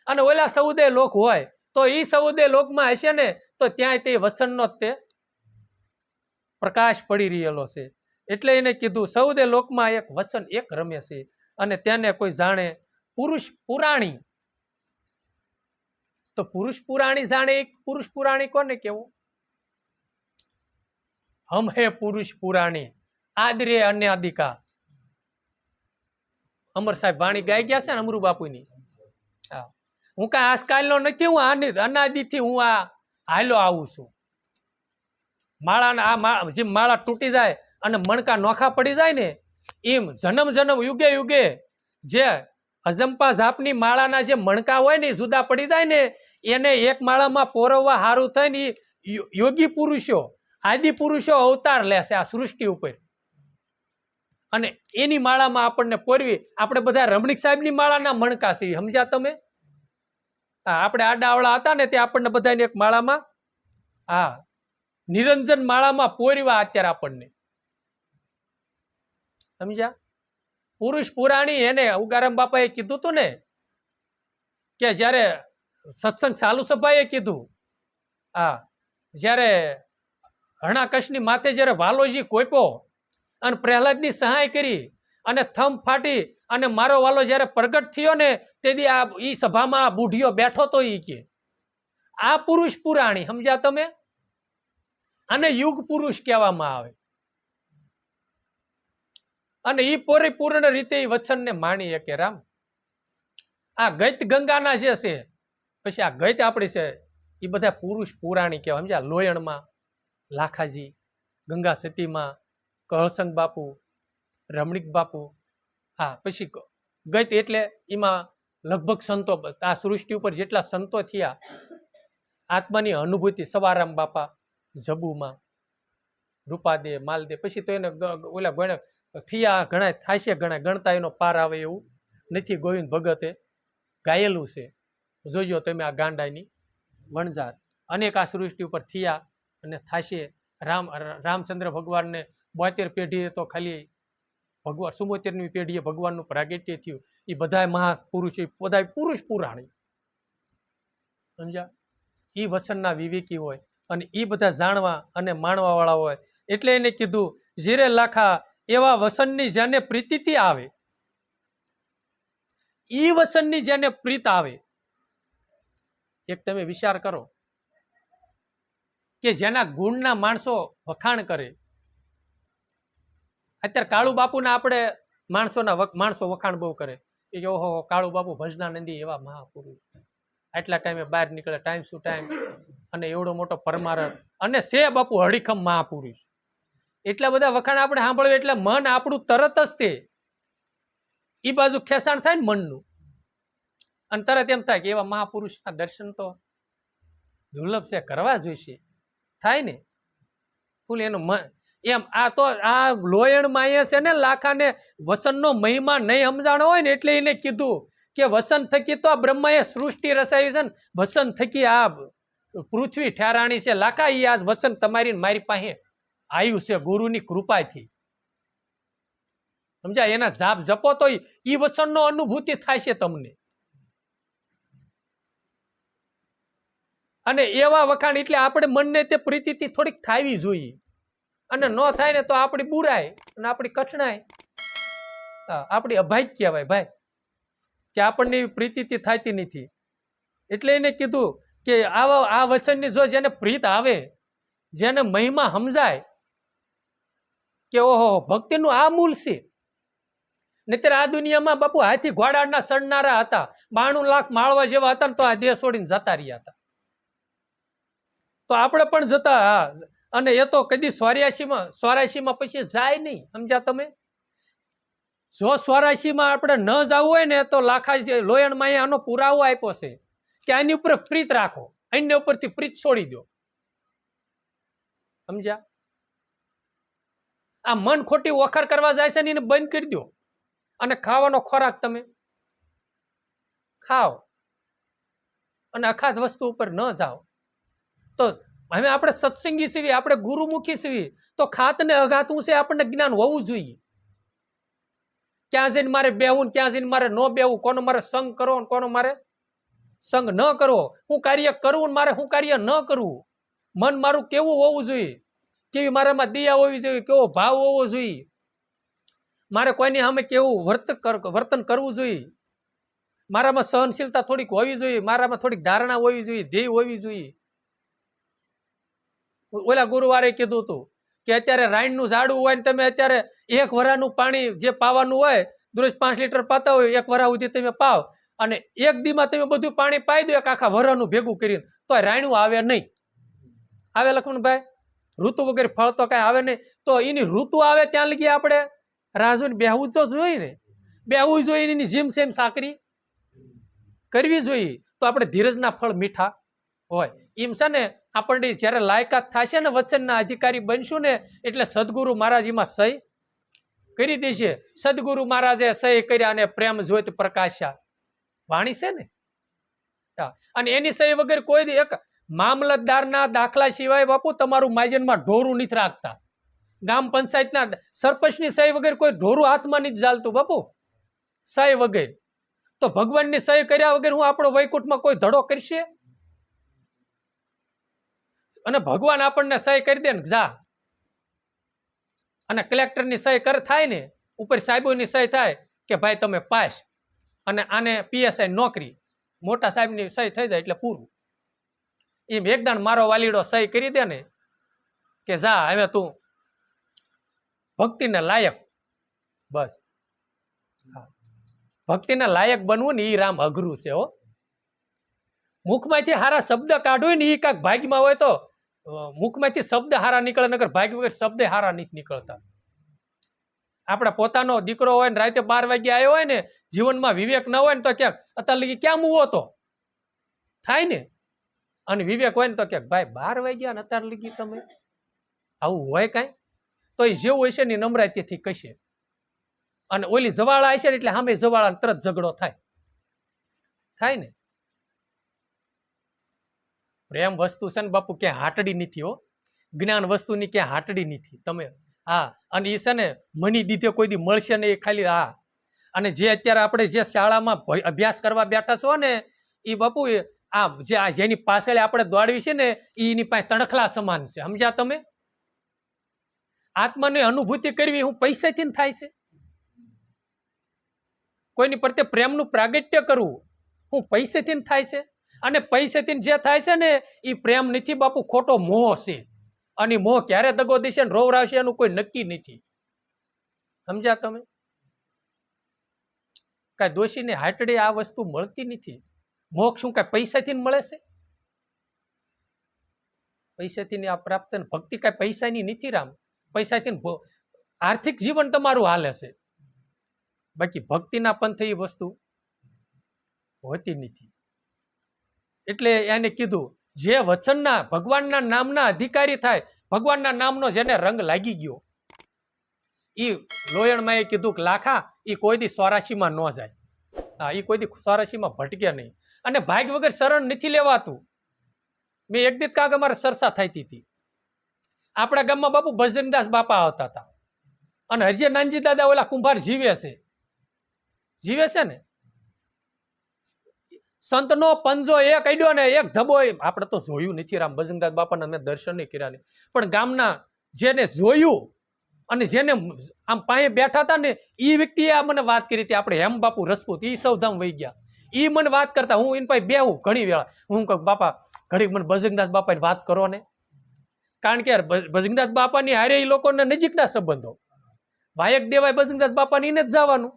અને ઓલા 14 લોક હોય તો એ 14 લોકમાં હશે ને, તો ત્યાં તે વસનનો જ તે પ્રકાશ પડી રહેલો છે. એટલે એને કીધું 14 લોકમાં એક વચન એક રમે છે, અને તેને કોઈ જાણે પુરુષ પુરાણી. તો પુરુષ પુરાણી જાણે, એક પુરુષ પુરાણી કોને કેવું? હમ હે પુરુષ પુરાણી આદરે અન્યાદિકા. અમર સાહેબ વાણી ગાઈ ગયા છે ને અમરુ બાપુની. હા, હું કઈ આજકાલનો નથી, હું અનાદિથી હું આ હાલો આવું છું. માળાના આ જે માળા તૂટી જાય અને મણકા નોખા પડી જાય ને, એમ જન્મ જન્મ યુગે યુગે જે અજંપા જાપની માળાના જે મણકા હોય ને જુદા પડી જાય ને, એને એક માળામાં પોરવવા સારું થાય ને, યોગી પુરુષો આદિ પુરુષો અવતાર લેશે આ સૃષ્ટિ ઉપર, અને એની માળામાં આપણને પોરવી. આપણે બધા રમણીક સાહેબની માળાના મણકા છે, સમજ્યા તમે? આપણે આડાવડા હતા ને તે આપણને બધાને એક માળામાં, હા નિરંજન માળામાં પોરવા અત્યારે આપણને, સમજ્યા? પુરુષ પુરાણી એને ઉગારામ બાપાએ કીધું તું ને, કે જયારે સત્સંગ ચાલુ સભાએ કીધું, હા જયારે હરણાકશની માથે જયારે વાલોજી કોપ્યો અને પ્રહલાદની સહાય કરી અને થમ ફાટી અને મારો વાલો જયારે પ્રગટ થયો ને, તેથી આ ઈ સભામાં આ બુઢિયો બેઠો તો ઈ કે આ પુરુષ પુરાણી, સમજ્યા તમે? અને યુગ પુરુષ કહેવામાં આવે. અને ઈ પરિપૂર્ણ રીતે ઈ વચનને માણી શકે. રામ આ ગૈત ગંગાના જે છે, પછી આ ગૈત આપણી છે, એ બધા પુરુષ પુરાણી કહેવાય, સમજ્યા? લોયણમાં લાખાજી, ગંગા સતીમાં કહસંગ બાપુ, રમણીક બાપુ, હા પછી ગઈત એટલે એમાં લગભગ સંતો, આ સૃષ્ટિ ઉપર જેટલા સંતો થયા, આત્માની અનુભૂતિ, સવારામ બાપા જબુમાં, રૂપાદે, માલદે, પછી તો એને ઓલા ગણ થયા ઘણા થાય છે, ઘણા ગણતા એનો પાર આવે એવું નથી. ગોવિંદ ભગતે ગાયેલું છે, જોજો તમે આ ગાંડાની વણઝાર. અનેક આ સૃષ્ટિ ઉપર થયા અને થાશે. રામચંદ્ર ભગવાનને 72 પેઢીએ તો ખાલી ભગવાન 74મી પેઢીએ ભગવાનનું પ્રાગટ્ય થયું. એ બધા મહાપુરુષો, બધા પુરુષ પુરાણી, સમજ્યા? એ વચનના વિવેકી હોય અને એ બધા જાણવા અને માણવા વાળા હોય. એટલે એને કીધું જીરે લાખા એવા વસનની જેને પ્રીતિથી આવે, ઈ વસનની જેને પ્રીત આવે. એક તમે વિચાર કરો કે જેના ગુણના માણસો વખાણ કરે. અત્યારે કાળુ બાપુના આપણે માણસો વખાણ બહુ કરે કે ઓહો કાળુ બાપુ ભજનાનંદી એવા મહાપુરુષ, આટલા ટાઈમે બહાર નીકળે, ટાઈમ ટુ ટાઈમ, અને એવડો મોટો પરમારથ, અને સે બાપુ હડીખમ મહાપુરુષ. એટલા બધા વખાણ આપણે સાંભળ્યું એટલે મન આપણું તરત જ તે એ બાજુ ખેંચાણ થાય ને મનનું, અને તરત એમ થાય કે એવા મહાપુરુષના દર્શન તો દુર્લભ છે, કરવા જોઈશે, થાય ને ફૂલ એનું મન. એમ આ તો આ લોયણ માએ છે ને લાખાને વસનનો મહિમા નહીં સમજાણો હોય ને એટલે એને કીધું કે વસન થકી તો આ બ્રહ્માએ સૃષ્ટિ રચાવી છે ને વસન થકી આ પૃથ્વી ઠેરાણી છે. લાખા ઈ આજ વચન તમારી મારી પાસે આવ્યું છે ગુરુની કૃપાથી. સમજા? એના જાપ જપો તો ઈ વચનનો અનુભૂતિ થાય છે તમને. અને એવા વખાણ એટલે આપણે મનને તે પ્રીતિથી થોડીક થાવી જોઈએ. અને ન થાય ને તો આપણી બુરાઈ અને આપણી કઠણાઈ, આપણી અભાગ્ય કહેવાય ભાઈ, કે આપણને પ્રીતિથી થતી નથી. એટલે એને કીધું કે આ વચનની જો જેને પ્રીત આવે, જેને મહિમા સમજાય કે ઓહો ભક્તિનું આ મૂળ છે. નહીતર આ દુનિયામાં બાપુ હાથી ઘોડાના સડનારા હતા, 92 લાખ માળવા જેવા હતા ને તો આ દેહ છોડીને જતા રહ્યા હતા. તો આપણે પણ જતા. અને એ તો કદી 84માં પછી જાય નહીં. સમજ્યા તમે? જો 84માં આપણે ન જવું હોય ને તો લાખા લોયણ માએ આનો પુરાવો આપ્યો છે કે આની ઉપર પ્રીત રાખો, અન્ય ઉપરથી પ્રીત છોડી દો. સમજ્યા? આ મન ખોટી વખાર કરવા જાય છે ને એને બંધ કરી દો. અને ખાવાનો ખોરાક તમે ખાઓ અને અખાધ વસ્તુ ઉપર ન જાઓ. તો હવે આપણે સત્સંગી છીએ, આપણે ગુરુમુખી છીએ, તો ખાત ને અઘાતું છે આપણને જ્ઞાન હોવું જોઈએ. ક્યાં જઈને મારે બેહવું, ક્યાં જઈને મારે ન બેહવું, કોનો મારે સંગ કરવો, કોનો મારે સંગ ન કરવો, હું કાર્ય કરવું મારે હું કાર્ય ન કરવું, મન મારું કેવું હોવું જોઈએ, કેવી મારામાં દયા હોવી જોઈએ, કેવો ભાવ હોવો જોઈએ, મારે કોઈની સામે કેવું વર્તન કરવું જોઈએ, મારામાં સહનશીલતા થોડીક હોવી જોઈએ, મારામાં થોડીક ધારણા હોવી જોઈએ, ધ્યેય હોવી જોઈએ. ઓલા ગુરુવારે કીધું હતું કે અત્યારે રાઈણનું ઝાડું હોય ને તમે અત્યારે 1 વરાનું પાણી જે પાવાનું હોય, દરરોજ 5 લીટર પાતા હોય, 1 વરા સુધી તમે પાવ અને 1 દીમાં તમે બધું પાણી પાઈ દો એક આખા વરાનું ભેગું કરીને, તો રાયણું આવે નહીં. આવે લક્ષ્મણભાઈ? ઋતુ વગેરે ફળ તો કઈ આવે નહીં. તો એની ઋતુ આવે ત્યાં લગી આપણે રાજુ બેહવું તો જોઈએ ને, બેહવું જોઈએ, એની જેમ સેમ સાકરી કરવી જોઈએ. તો આપણે ધીરજના ફળ મીઠા હોય. એમ છે ને આપણને જયારે લાયકાત થશે ને વચનના અધિકારી બનશું ને એટલે સદગુરુ મહારાજ એમાં સહી કરી દેશે. સદગુરુ મહારાજે સહી કર્યા અને પ્રેમ જ્યોત પ્રકાશ્યા વાણી છે ને. અને એની સહી વગર કોઈ એક મામલતદારના દાખલા સિવાય બાપુ તમારું માયજનમાં ઢોરું નથી રાખતા. ગામ પંચાયતના સરપંચની સહી વગર કોઈ ઢોરું હાથમાં નથી ચાલતું બાપુ, સહી વગર. તો ભગવાનની સહી કર્યા વગર હું આપણો વૈકુંઠમાં કોઈ ધડો કરશે? અને ભગવાન આપણને સહી કરી દે ને જા, અને કલેક્ટરની સહી થાય ને, ઉપર સાહેબોની સહી થાય કે ભાઈ તમે પાસ, અને આને PSI નોકરી, મોટા સાહેબની સહી થઈ જાય એટલે પૂરું. એમ એકદમ મારો વાલીડો સહી કરી દે ને કે જા હવે તું ભક્તિને લાયક. બસ ભક્તિને લાયક બનવું ને એ રામ અઘરું છે હો. મુખમાંથી હારા શબ્દ કાઢવું ને એ કાંક ભાગ્યમાં હોય તો મુખમાંથી શબ્દ હારા નીકળે, નકર ભાગ્ય વગર શબ્દ હારા નથી નીકળતા. આપણા પોતાનો દીકરો હોય ને રાતે 12 વાગે આવ્યો હોય ને, જીવનમાં વિવેક ન હોય ને તો ક્યાંક અત્યારે લગી ક્યાં મૂવો તો થાય ને. અને વિવેક હોય ને તો ક્યાંક ભાઈ 12 વાગ્યા ને અત્યારે લગી તમે આવું હોય કાંઈ, તો એ જેવું હશે ને નમ્રતાથી કહેશે. અને ઓલી જવાળા હશે ને એટલે સામે જવાળા તરત ઝઘડો થાય ને. પ્રેમ વસ્તુ છે ને બાપુ ક્યાંય હાટડી નથી હો. જ્ઞાન વસ્તુની ક્યાંય હાટડી નથી. તમે હા, અને એ છે ને મની દીધે કોઈ દી મળશે ને એ ખાલી હા. અને જે અત્યારે આપણે જે શાળામાં અભ્યાસ કરવા બેઠા છો ને એ બાપુ જેની પાછળ આપણે દોડવી છે ને એની પાસે તણખલા સમાન છે. સમજ્યા તમે? આત્માની અનુભૂતિ કરવી હું પૈસાથી થાય છે. કોઈની પ્રત્યે પ્રેમનું પ્રાગટ્ય કરવું હું પૈસાથી થાય છે. અને પૈસાથી જે થાય છે ને એ પ્રેમ નથી બાપુ, ખોટો મોહ છે. અને મોહ ક્યારે દગો દેશે ને રોવરાવશે એનું કોઈ નક્કી નથી. સમજ્યા તમે? કઈ દોષીને હાટડે આ વસ્તુ મળતી નથી. મોક્ષ શું કઈ પૈસાથી મળે છે? પૈસાથી આ પ્રાપ્ત ભક્તિ કઈ પૈસાની નથી રામ. પૈસાથી આર્થિક જીવન તમારું હાલે છે, બાકી ભક્તિના પંથે એ વસ્તુ હોતી નથી. એટલે એને કીધું જે વચનના ભગવાનના નામના અધિકારી થાય ભગવાનના નામનો જેને રંગ લાગી ગયો, એ લોયણમાં એ કીધું કે લાખા એ કોઈ દી 84માં ન જાય. હા, એ કોઈ દી 84માં ભટકે નહીં. અને ભાગ વગર શરણ નથી લેવાતું. મેં એક દીત કાગ અમારે સરસા થતી હતી. આપણા ગામમાં બાપુ ભજનદાસ બાપા આવતા હતા. અને હજી નાનજી દાદા ઓલા કુંભાર જીવે છે ને. સંતનો પંજો એક અડ્યો ને એક ધબો. આપણે તો જોયું નથી રામ ભજનદાસ બાપાના મેં દર્શન નહીં કર્યા. પણ ગામના જેને જોયું અને જેને આમ પાસે બેઠા હતા ને એ વ્યક્તિએ આ મને વાત કરી હતી. આપણે હેમ બાપુ રસપૂત એ સૌધામ વહી ગયા. એ મને વાત કરતા હું એની પાસે બેહું ઘણી વેળા. હું કહું બાપા ઘડીક મને ભજનદાસ બાપાની વાત કરો ને. કારણ કે ભજનદાસ બાપાની હારે એ લોકોને નજીકના સંબંધો. વાયક દેવાય ભજનદાસ બાપાની એને જ જવાનું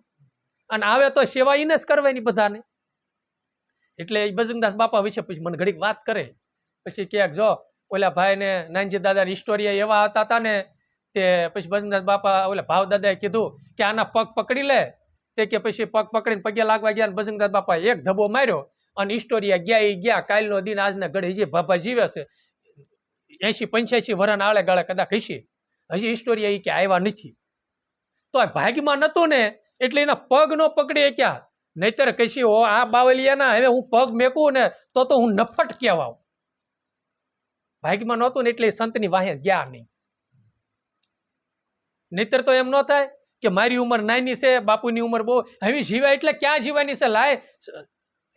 અને આવે તો સેવા એને જ કરવાની બધાને. એટલે એ ભજનદાસ બાપા વિશે પછી મને ઘડીક વાત કરે. પછી ક્યાંક જો ઓલા ભાઈને નાનજી દાદાની હિસ્ટોરિયા એવા હતા ને તે પછી ભજનદાસ બાપા ઓલા ભાવ દાદાએ કીધું કે આના પગ પકડી લે. તે કે પછી પગ પકડીને પગે લાગવા ગયા. ભજનદાસ બાપા એક ધબો માર્યો અને હિસ્ટોરિયા ગયા એ ગયા. કાલનો દિન આજના ઘડે જે બાપા જીવે છે 80-85 વર્ષના આળે ગાળે કદાચ હશે. હજી હિસ્ટોરિયા એ કે આવ્યા નથી. તો આ ભાગમાં નતું ને એટલે એના પગ નો પકડી ક્યાં. નહીતર કશી હો આ બાવલિયાના હવે હું પગ મેકું ને તો હું નફટ કહેવાઉં. ભાગમાં નહોતું ને એટલે સંતની વાહે ગયા નહીં. નહીતર તો એમ ન થાય કે મારી ઉંમર નાની છે, બાપુની ઉંમર બહુ હવે જીવાય એટલે ક્યાં જીવાની છે. લાય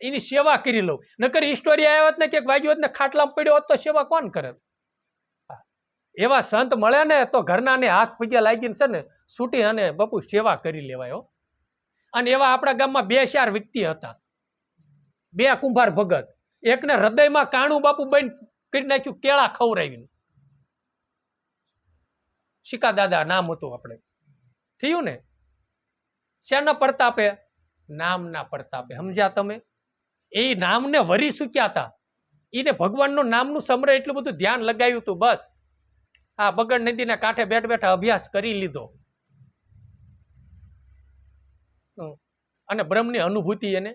એની સેવા કરી લઉં. નકર હિસ્ટોરિયા આવ્યો ને ક્યાંક વાગ્યો ને ખાટલામાં પડ્યો હોત તો સેવા કોણ કરે. એવા સંત મળે ને તો ઘરના ને હાથ પગે લાગીને છે ને છૂટી અને બાપુ સેવા કરી લેવાય. અને એવા આપણા ગામમાં 2-4 વ્યક્તિ હતા. 2 કુંભાર ભગત. એકને હૃદયમાં કાણું બાપુ બંધ કરી નાખ્યું કેળા ખવડાવીને. શિકા દાદા નામ હતું. આપણે થયું ને શેના પ્રતાપે? નામના પ્રતાપે. સમજ્યા તમે? એ નામને વરી ચૂક્યા હતા. એને ભગવાનનું નામનું સમરે એટલું બધું ધ્યાન લગાવ્યું હતું. બસ આ બગડ નદીના કાંઠે બેઠ બેઠા અભ્યાસ કરી લીધો અને બ્રહ્મની અનુભૂતિ એને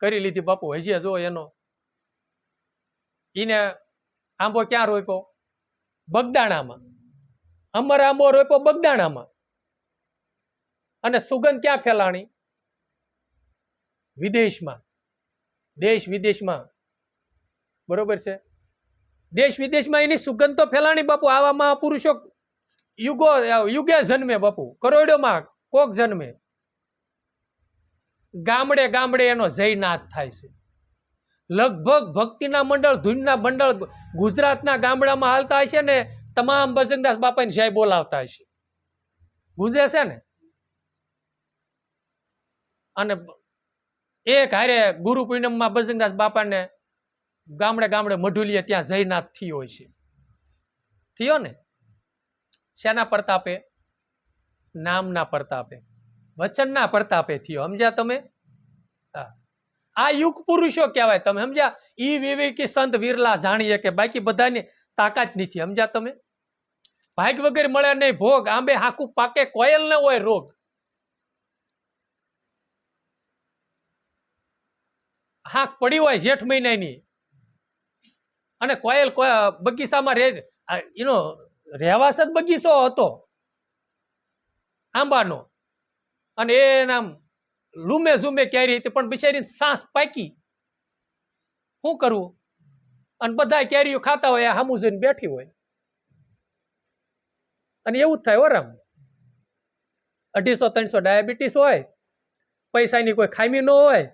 કરી લીધી. બાપુ હજી જો એનો એને આંબો ક્યાં રોપ્યો? બગદાણામાં. અમર આંબો રોપ્યો બગદાણામાં. અને સુગંધ ક્યાં ફેલાણી? વિદેશમાં. દેશ વિદેશમાં. બરોબર છે? દેશ વિદેશમાં એની સુગંધ તો ફેલાણી બાપુ. આવામાં પુરુષો યુગે જન્મે બાપુ. કરોડોમાં કોક જન્મે. ગામડે ગામડે એનો જયનાથ થાય છે. લગભગ ભક્તિના મંડળ ધૂનના મંડળ ગુજરાતના ગામડામાં હાલતા હશે ને તમામ ભજનદાસ બાપાને જય બોલાવતા હશે. ગુજે છે ને. અને એક હારે ગુરુ પૂનમમાં ભજનદાસ બાપાને ગામડે ગામડે મઢુલીએ ત્યાં જયનાથ થયો હોય છે. થયો ને. શેના પ્રતાપે? નામના પ્રતાપે, વચનના પ્રતાપે થયો. સમજ્યા તમે? આ યુગ પુરુષો કહેવાય. તમે સમજ્યા? ઈ વિવેકી સંત વિરલા જાણીએ કે બાકી બધાની તાકાત નથી. સમજ્યા તમે? ભાગ વગર મળે નહીં ભોગ. આંબે હાકું પાકે કોયલ ને હોય રોગ. હાક પડી હોય જેઠ મહિનાની અને કોયલ બગીચામાં એનો રહેવાસ જ બગીચો હતો આંબાનો. અને એના લૂમે ઝૂમે કેરી હતી પણ બિચારી સાસ પાકી. શું કરવું? અને બધા કેરીઓ ખાતા હોય હામું જોઈને બેઠી હોય. અને એવું જ થાય ઓરામ. 250-300 ડાયાબિટીસ હોય, પૈસાની કોઈ ખામી ન હોય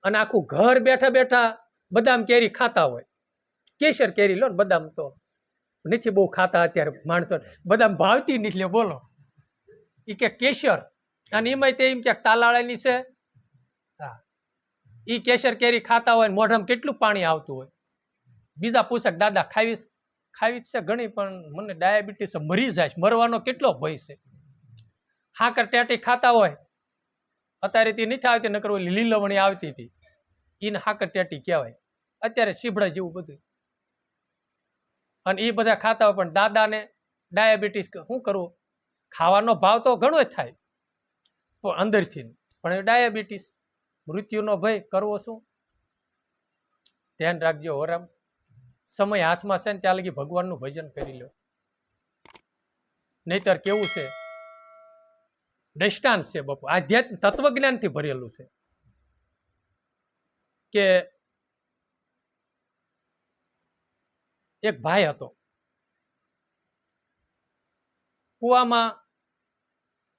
અને આખું ઘર બેઠા બેઠા બદામ કેરી ખાતા હોય. કેસર કેરી લો ને. બદામ તો નથી બહુ ખાતા અત્યારે માણસો. બદામ ભાવતી નથી. બોલો એ કે કેસર. અને એમાં તે એમ ક્યાંક તાલાળાની છે. હા, એ કેસર કેરી ખાતા હોય મોઢામાં કેટલું પાણી આવતું હોય. બીજા પૂછક દાદા ખાવીશ? ખાવી છે ઘણી પણ મને ડાયાબિટીસ મરી જાય. મરવાનો કેટલો ભય છે. હાકર ટેટી ખાતા હોય. અત્યારે તે નથી આવતી. નકર ઓલી લીલવણી આવતી હતી. એને હાકર ટેટી કહેવાય. અત્યારે શીભડા જેવું બધું. અને એ બધા ખાતા હોય પણ દાદાને ડાયાબિટીસ. શું કરવું? ખાવાનો ભાવ તો ઘણો જ થાય અંદરથી, પણ ડાયાબિટીસ મૃત્યુનો ભય. કરવો શું? ધ્યાન રાખજો હોરામ. સમય હાથમાં છે ને ત્યાં લગી ભગવાનનું ભજન કરી લો. નહીતર કેવું છે, દ્રષ્ટાંત છે બાપુ, આધ્યાત્મિક તત્વજ્ઞાનથી ભરેલું છે કે એક ભાઈ હતો,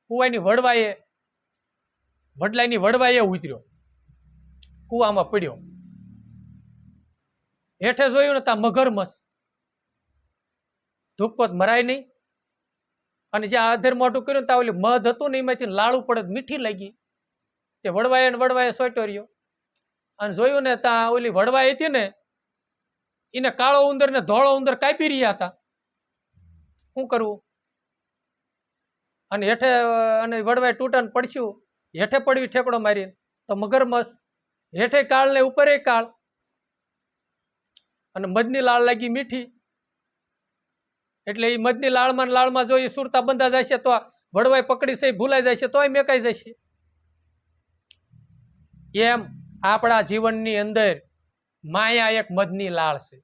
કુવાની વડલાઈની વડવાએ ઉતર્યો, કુવામાં પડ્યો. હેઠે જોયું ને ત્યાં મગરમચ્છ, ધૂપપોત મરાય નહીં, અને જ્યાં આધર મોટું કર્યું ત્યાં ઓલી મધ હતું ને એમાંથી લાળું પડે મીઠી લાગી. તે વડવાએ સોટ્યો રહ્યો અને જોયું ને ત્યાં ઓલી વડવાઈ હતી ને એને કાળો ઉંદર ને ધોળો ઉંદર કાપી રહ્યા હતા. શું કરવું? અને હેઠે અને વડવાઈ તૂટન પડશું, હેઠે પડવી ઠેકડો મારીને, તો મગરમચ્છ હેઠે કાળ ને ઉપરે કાળ, અને મધની લાળ લાગી મીઠી. એટલે એ મધની લાળમાં જો એ સુરતા બંધા જાય છે તો વડવાઈ પકડી છે ભૂલાઈ જાય છે તોય મેકાઈ જાય છે. એમ આપણા જીવનની અંદર માયા એક મધની લાળ છે.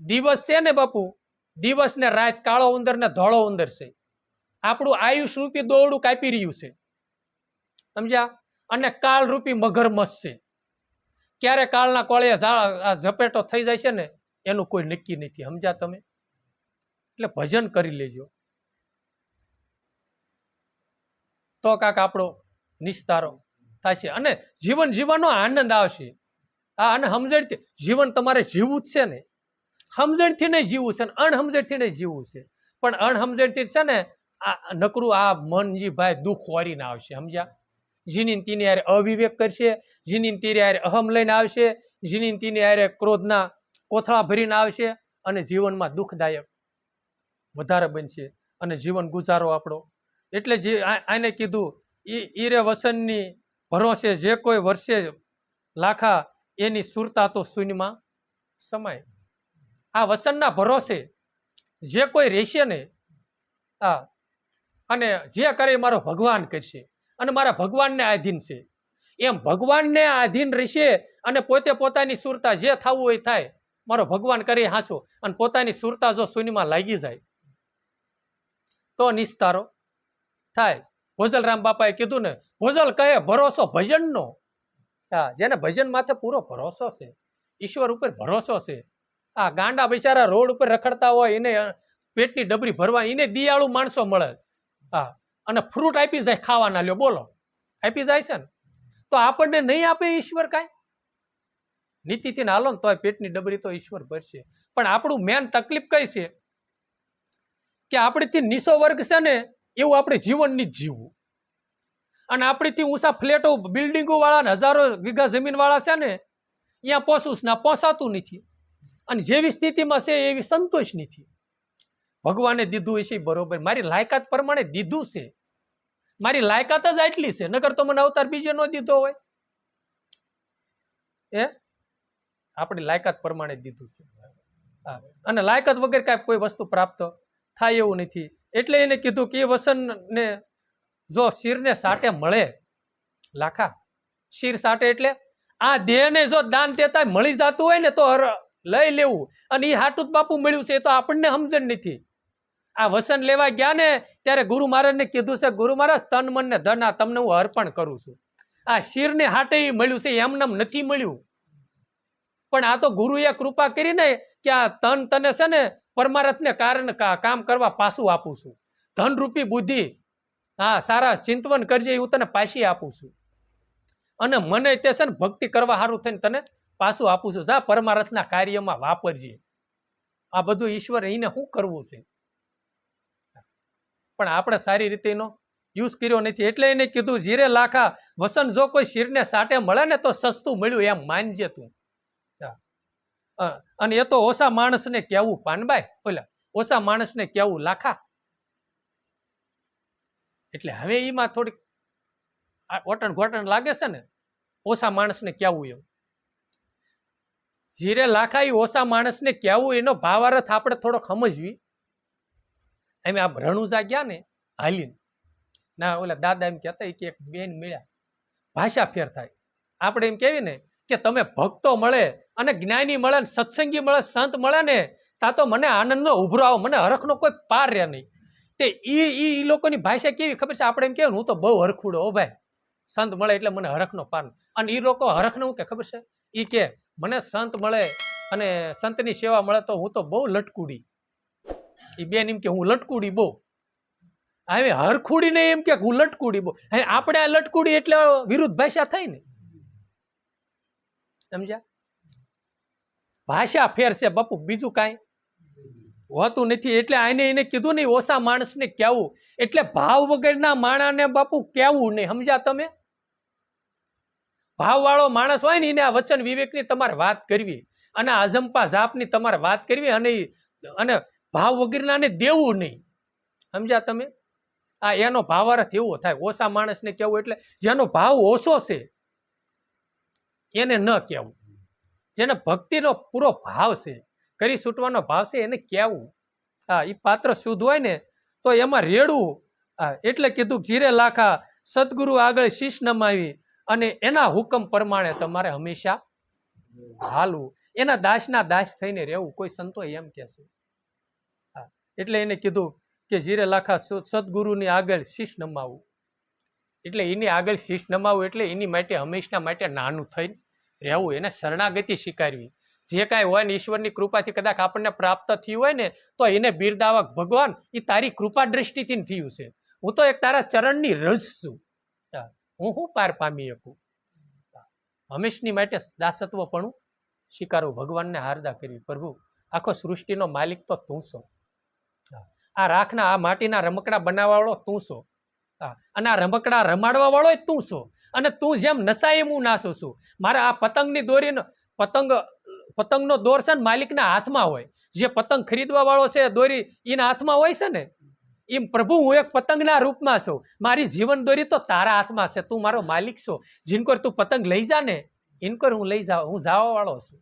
દિવસ છે ને બાપુ, દિવસ ને રાત, કાળો ઉંદર ને ધોળો ઉંદર છે. આપણું આયુષ રૂપી દોરડું કાપી રહ્યું છે, સમજ્યા? અને કાળ રૂપી મગરમચ્છ છે. ક્યારે કાળના કોળે ઝપેટો થઈ જાય છે ને એનું કોઈ નક્કી નથી, સમજ્યા તમે? એટલે ભજન કરી લેજો તો કાક આપણો નિસ્તારો થશે અને જીવન જીવવાનો આનંદ આવશે. અને સમજણથી જીવન તમારે જીવવું જ છે ને, સમજણથી નહીં જીવવું છે, અણસમજણથી નહીં જીવવું છે. પણ અણસમજણથી છે ને આ નકરું આ મનજી ભાઈ દુઃખ વારીને આવશે, સમજ્યા? જીની તીની યારે અવિવેક કરશે, જીની તીની યારે અહમ લઈને આવશે, જીની તીની યારે ક્રોધના કોથળા ભરીને આવશે અને જીવનમાં દુઃખદાયક વધારે બનશે અને જીવન ગુજારો આપણો. એટલે જે આને કીધું ઈરે વસનની ભરોસે જે કોઈ વર્ષે લાખા એની સુરતા તો શૂન્યમાં સમાય. આ વસનના ભરોસે જે કોઈ રહેશે ને અને જે કરે મારો ભગવાન કરશે અને મારા ભગવાનને આધીન છે, એમ ભગવાનને આધીન રહેશે અને પોતે પોતાની સુરતા જે થવું હોય થાય, મારો ભગવાન કરી હાંસો અને પોતાની સુરતા જો શૂન્યમાં લાગી જાય તો નિસ્તારો થાય. ભોજલરામ બાપાએ કીધું ને, ભોજલ કહે ભરોસો ભજનનો. જેને ભજન માથે પૂરો ભરોસો છે, ઈશ્વર ઉપર ભરોસો છે. ગાંડા બિચારા રોડ ઉપર રખડતા હોય એને પેટની ડબરી ભરવા, એને દિયાળુ માણસો મળે, અને ફ્રૂટ આપી જાય ખાવાના, લ્યો બોલો, આપી જાય છે ને? તો આપણને નહીં આપે ઈશ્વર કાંઈ? નીતિથી હાલો ને તોય પેટની ડબરી તો ઈશ્વર ભરશે. પણ આપણું મેન તકલીફ કઈ છે કે આપણેથી નીચો વર્ગ છે ને એવું આપણે જીવનની જ જીવવું, અને આપણીથી ઊંચા ફ્લેટો બિલ્ડિંગો વાળા ને હજારો વીઘા જમીન વાળા છે ને અહીંયા પોસું ના પોસાતું નથી, અને જેવી સ્થિતિમાં છે એવી સંતોષ નથી. ભગવાને દીધું છે બરોબર, મારી લાયકાત પ્રમાણે દીધું છે, મારી લાયકાત જ આટલી છે, નકર તો મને અવતાર બીજો ન દીધો હોય. આપણી લાયકાત પ્રમાણે દીધું છે, અને લાયકાત વગર કાંઈ કોઈ વસ્તુ પ્રાપ્ત થાય એવું નથી. એટલે એને કીધું કે એ વસનને જો શિરને સાટે મળે, લાખા શિર સાટે એટલે આ દેહને જો દાન દેતા મળી જતું હોય ને તો લઈ લેવું, અને એ હાટું જ બાપુ મળ્યું છે, એ તો આપણને સમજણ નથી. આ વસન લેવા ગયા ને ત્યારે ગુરુ મહારાજને કીધું છે, ગુરુ મહારાજ તન મન ને ધન આ તમને હું અર્પણ કરું છું. આ શિરને હાટે મળ્યું છે, એમને નથી મળ્યું. પણ આ તો ગુરુએ કૃપા કરીને કે આ તન તને છે ને પરમાર્થને કારણે કામ કરવા પાછું આપું છું. ધનરૂપી બુદ્ધિ સારા ચિંતવન કરજે, હું તને પાછી આપું છું, અને મને તે છે ને ભક્તિ કરવા સારું થઈને તને પાછું આપું છું. જા પરમાર્થના કાર્યમાં વાપરજે. આ બધું ઈશ્વર એને શું કરવું છે, પણ આપણે સારી રીતે એનો યુઝ કર્યો નથી. એટલે એને કીધું જીરે લાખા વસન જો કોઈ શિરને સાટે મળે ને તો સસ્તું મળ્યું એમ માનજે તું. અને એ તો ઓછા માણસને કેવું પાનબાઈ, ઓલા ઓછા માણસને કેવું લાખા. એટલે હવે એમાં થોડીક ઓટણ ઘોટણ લાગે છે ને, ઓછા માણસને કેવું એમ. જીરે લાખા એ ઓછા માણસને કેવું, એનો ભાવાર્થ આપણે થોડોક સમજવી. અમે આ રણુજા ગયા ને હાલીને, ના ઓલા દાદા એમ કહેતા કે એક બેન મળ્યા, ભાષા ફેર થાય. આપણે એમ કેવી ને કે તમે ભક્તો મળે અને જ્ઞાની મળે ને સત્સંગી મળે સંત મળે ને તા તો મને આનંદનો ઉભરો આવો, મને હરખનો કોઈ પાર રહે નહીં. તે ઈ લોકોની ભાષા કેવી ખબર છે? આપણે એમ કહેવાય હું તો બહુ હરખુડો હો ભાઈ, સંત મળે એટલે મને હરખનો પાર. અને એ લોકો હરખને હું કે ખબર છે? એ કે મને સંત મળે અને સંતની સેવા મળે તો હું તો બહુ લટકુડી. એ બેન એમ કે હું લટકુડી બહુ. હવે હરખુડી ને એમ કે હું લટકુડી બહુ. હવે આપણે આ લટકુડી એટલે વિરુદ્ધ ભાષા થઈ ને, સમજ્યા? ભાષા ફેર છે બાપુ, બીજું કાંઈ હોતું નથી. એટલે આને એને કીધું નહીં ઓછા માણસને કહેવું, એટલે ભાવ વગરના માણાને બાપુ કહેવું નહીં. સમજ્યા તમે? ભાવવાળો માણસ હોય ને એને આ વચન વિવેકની તમારે વાત કરવી, અને અજંપા જાપની તમારે વાત કરવી, અને ભાવ વગરનાને દેવું નહીં. સમજ્યા તમે? આ એનો ભાવાર્થ એવો થાય. ઓછા માણસને કહેવું એટલે જેનો ભાવ ઓછો છે એને ન કહેવું. જેને ભક્તિનો પૂરો ભાવ છે, કરી છૂટવાનો ભાવ છે, એને કહેવું. હા, એ પાત્ર શુદ્ધ હોય ને તો એમાં રેડવું. હા, એટલે કીધું જીરે લાખા સદગુરુ આગળ શીશ નમાવી અને એના હુકમ પ્રમાણે તમારે હંમેશા હાલવું. એના દાસના દાસ થઈને રહેવું. કોઈ સંતો એમ કે છે. હા, એટલે એને કીધું કે જીરે લાખા સદગુરુની આગળ શીશ નમાવું. એટલે એની આગળ શીશ નમાવું એટલે એની માટે હંમેશા માટે નાનું થઈને રહેવું, એને શરણાગતિ સ્વીકારવી. જે કાંઈ હોય ને ઈશ્વરની કૃપાથી કદાચ આપણને પ્રાપ્ત થયું હોય ને તો એને બિરદાવક ભગવાન એ તારી કૃપા દ્રષ્ટિથી થયું છે. હું તો એક તારા ચરણની રજ છું, હું પાર પામી શકું. હંમેશની માટે દાસત્વપણું સ્વીકારવું, ભગવાનને હારદા કરવી. પ્રભુ આખો સૃષ્ટિનો માલિક તો તું છો. આ રાખના આ માટીના રમકડા બનાવવા વાળો તું છો. અને આ રમકડા રમાડવા વાળો તું છો. અને તું જેમ નસાય એમ હું નાસું છું. મારા આ પતંગની દોરીનો પતંગનો દોર છે ને માલિકના હાથમાં હોય. જે પતંગ ખરીદવા વાળો છે દોરી એના હાથમાં હોય છે ને, એમ પ્રભુ હું એક પતંગના રૂપમાં છું. મારી જીવન દોરી તો તારા હાથમાં છે. તું મારો માલિક છો. જીનકોર તું પતંગ લઈ જા ને ઇનકોર હું લઈ જાઉં, હું જવા વાળો છું.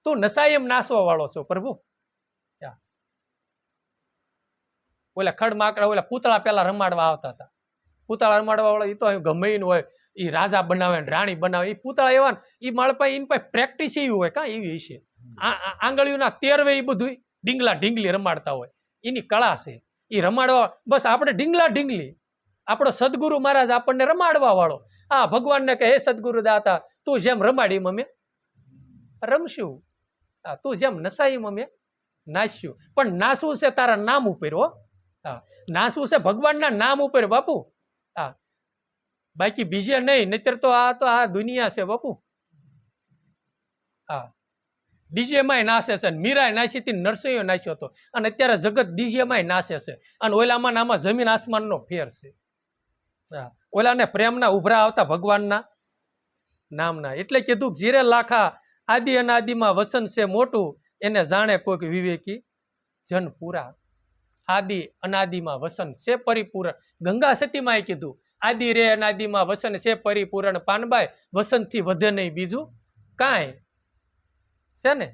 તું નસાય એમ નાસવા વાળો છો પ્રભુ. ઓલા ખડમાકડા ઓલા પૂતળા પેલા રમાડવા આવતા હતા. પૂતળા રમાડવા વાળા એ તો ગમે હોય, એ રાજા બનાવે રાણી બનાવે. એ પૂતળા એવા એ માળ પાસે એની પાસે પ્રેક્ટિસ એવી હોય કાં એવી છે. આંગળીઓના તેરવે એ બધું ઢીંગલા ઢીંગલી રમાડતા હોય. એની કળા છે એ રમાડવા. બસ આપણે ઢીંગલા ઢીંગલી, આપણો સદગુરુ મહારાજ આપણને રમાડવા વાળો. હા, ભગવાનને કહે હે સદગુરુ દાતા તું જેમ રમાડી અમે રમશું, તું જેમ નસાઈ અમે નાસ્યું. પણ નાસવું છે તારા નામ ઉપર. હો, હા, નાસવું છે ભગવાનના નામ ઉપર બાપુ. હા, બાકી બીજે નહીં. નહીતર તો આ દુનિયા છે બાપુ. હા, ડીજેમાંય નાસે છે, મીરાય નાસી હતી, નરસિંહો નાસ્યો હતો, અને અત્યારે જગત ડીજેમાંય નાસે છે. અને ઓલામાં આમાં જમીન આસમાનનો ફેર છે. હા, ઓલાને પ્રેમના ઉભરા આવતા ભગવાનના નામના. એટલે કીધું જીરે લાખા આદિ અનાદિમાં વસન છે મોટું, એને જાણે કોઈક વિવેકી જન પૂરા. આદિ અનાદિમાં વસન છે પરિપૂર્ણ. ગંગા સતીમાં કીધું આદિ રે અનાદિમાં વસન છે પરિપૂર્ણ. પાનબાઈ વસનથી વધે નહીં બીજું કાંઈ છે ને,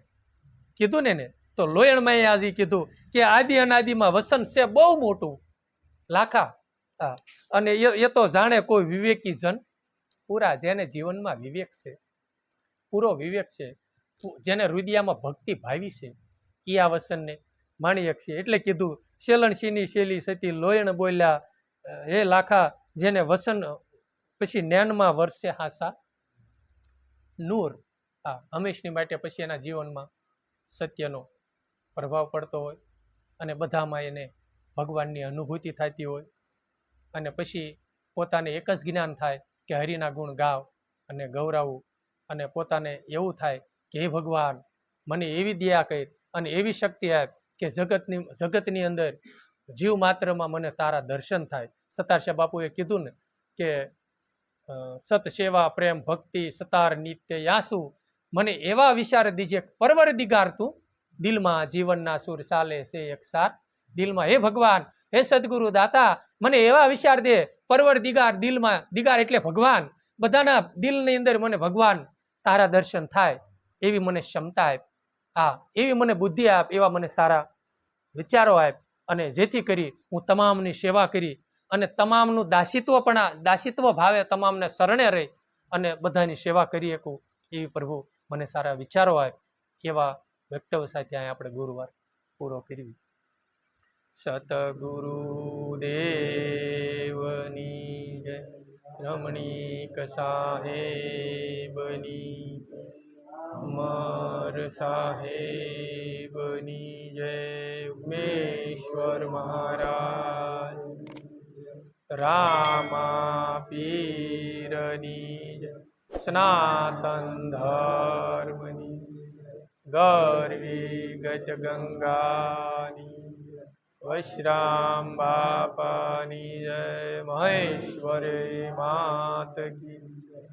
કીધું ને. તો લોયણમાં આજે કીધું કે આદિ અનાદિમાં વસન છે બહુ મોટું લાખા. હા, અને એ તો જાણે કોઈ વિવેકી જન પૂરા. જેને જીવનમાં વિવેક છે, પૂરો વિવેક છે, જેને હૃદયમાં ભક્તિ ભાવી છે, એ આ વસનને માણી શકશે. એટલે કીધું શેલણસિંહની શેલી સતી લોયણ બોલ્યા હે લાખા, જેને વસન પછી નૈનમાં વરસે હાસા નૂર. હા, હંમેશની માટે પછી એના જીવનમાં સત્યનો પ્રભાવ પડતો હોય અને બધામાં એને ભગવાનની અનુભૂતિ થતી હોય. અને પછી પોતાને એક જ જ્ઞાન થાય કે હરિના ગુણ ગાવ અને ગૌરાવું. અને પોતાને એવું થાય કે હે ભગવાન મને એવી દયા કરી અને એવી શક્તિ આપ કે જગતની અંદર જીવ માત્રમાં મને તારા દર્શન થાય. સતારશા બાપુએ કીધું ને કે સત સેવા પ્રેમ ભક્તિ સતાર નિત્ય યાસુ. મને એવા વિચાર દીજે પરવર દિગાર તું દિલમાં જીવનના સુર ચાલે છે એક સાર દિલમાં. હે ભગવાન, હે સદગુરુ દાતા, મને એવા વિચાર દે પરવર દિગાર. દિલમાં દિગાર એટલે ભગવાન. બધાના દિલની અંદર મને ભગવાન તારા દર્શન થાય એવી મને ક્ષમતા આપ. હા, એવી મને બુદ્ધિ આપ, એવા મને સારા વિચારો આપ, અને જેથી કરી હું તમામની સેવા કરી અને તમામનું દાસિત્વ ભાવે તમામને શરણે રહી અને બધાની સેવા કરી શકું એવી પ્રભુ મને સારા વિચારો આવે એવા વક્તવ્ય સાથે અહીંયા આપણે ગુરુવાર પૂરો કરવી. સતગુરુ દેવની જય. રમણીક સાહેબની, અમર સાહેબની જય. ઉમેશ્વર મહારાજ, રામા પીરની જય. સનાતન ધર્મની, ગરવી ગજ ગંગાની, વૈશ્રામ બાપાની જય. મહેશ્વરી માત કી જય.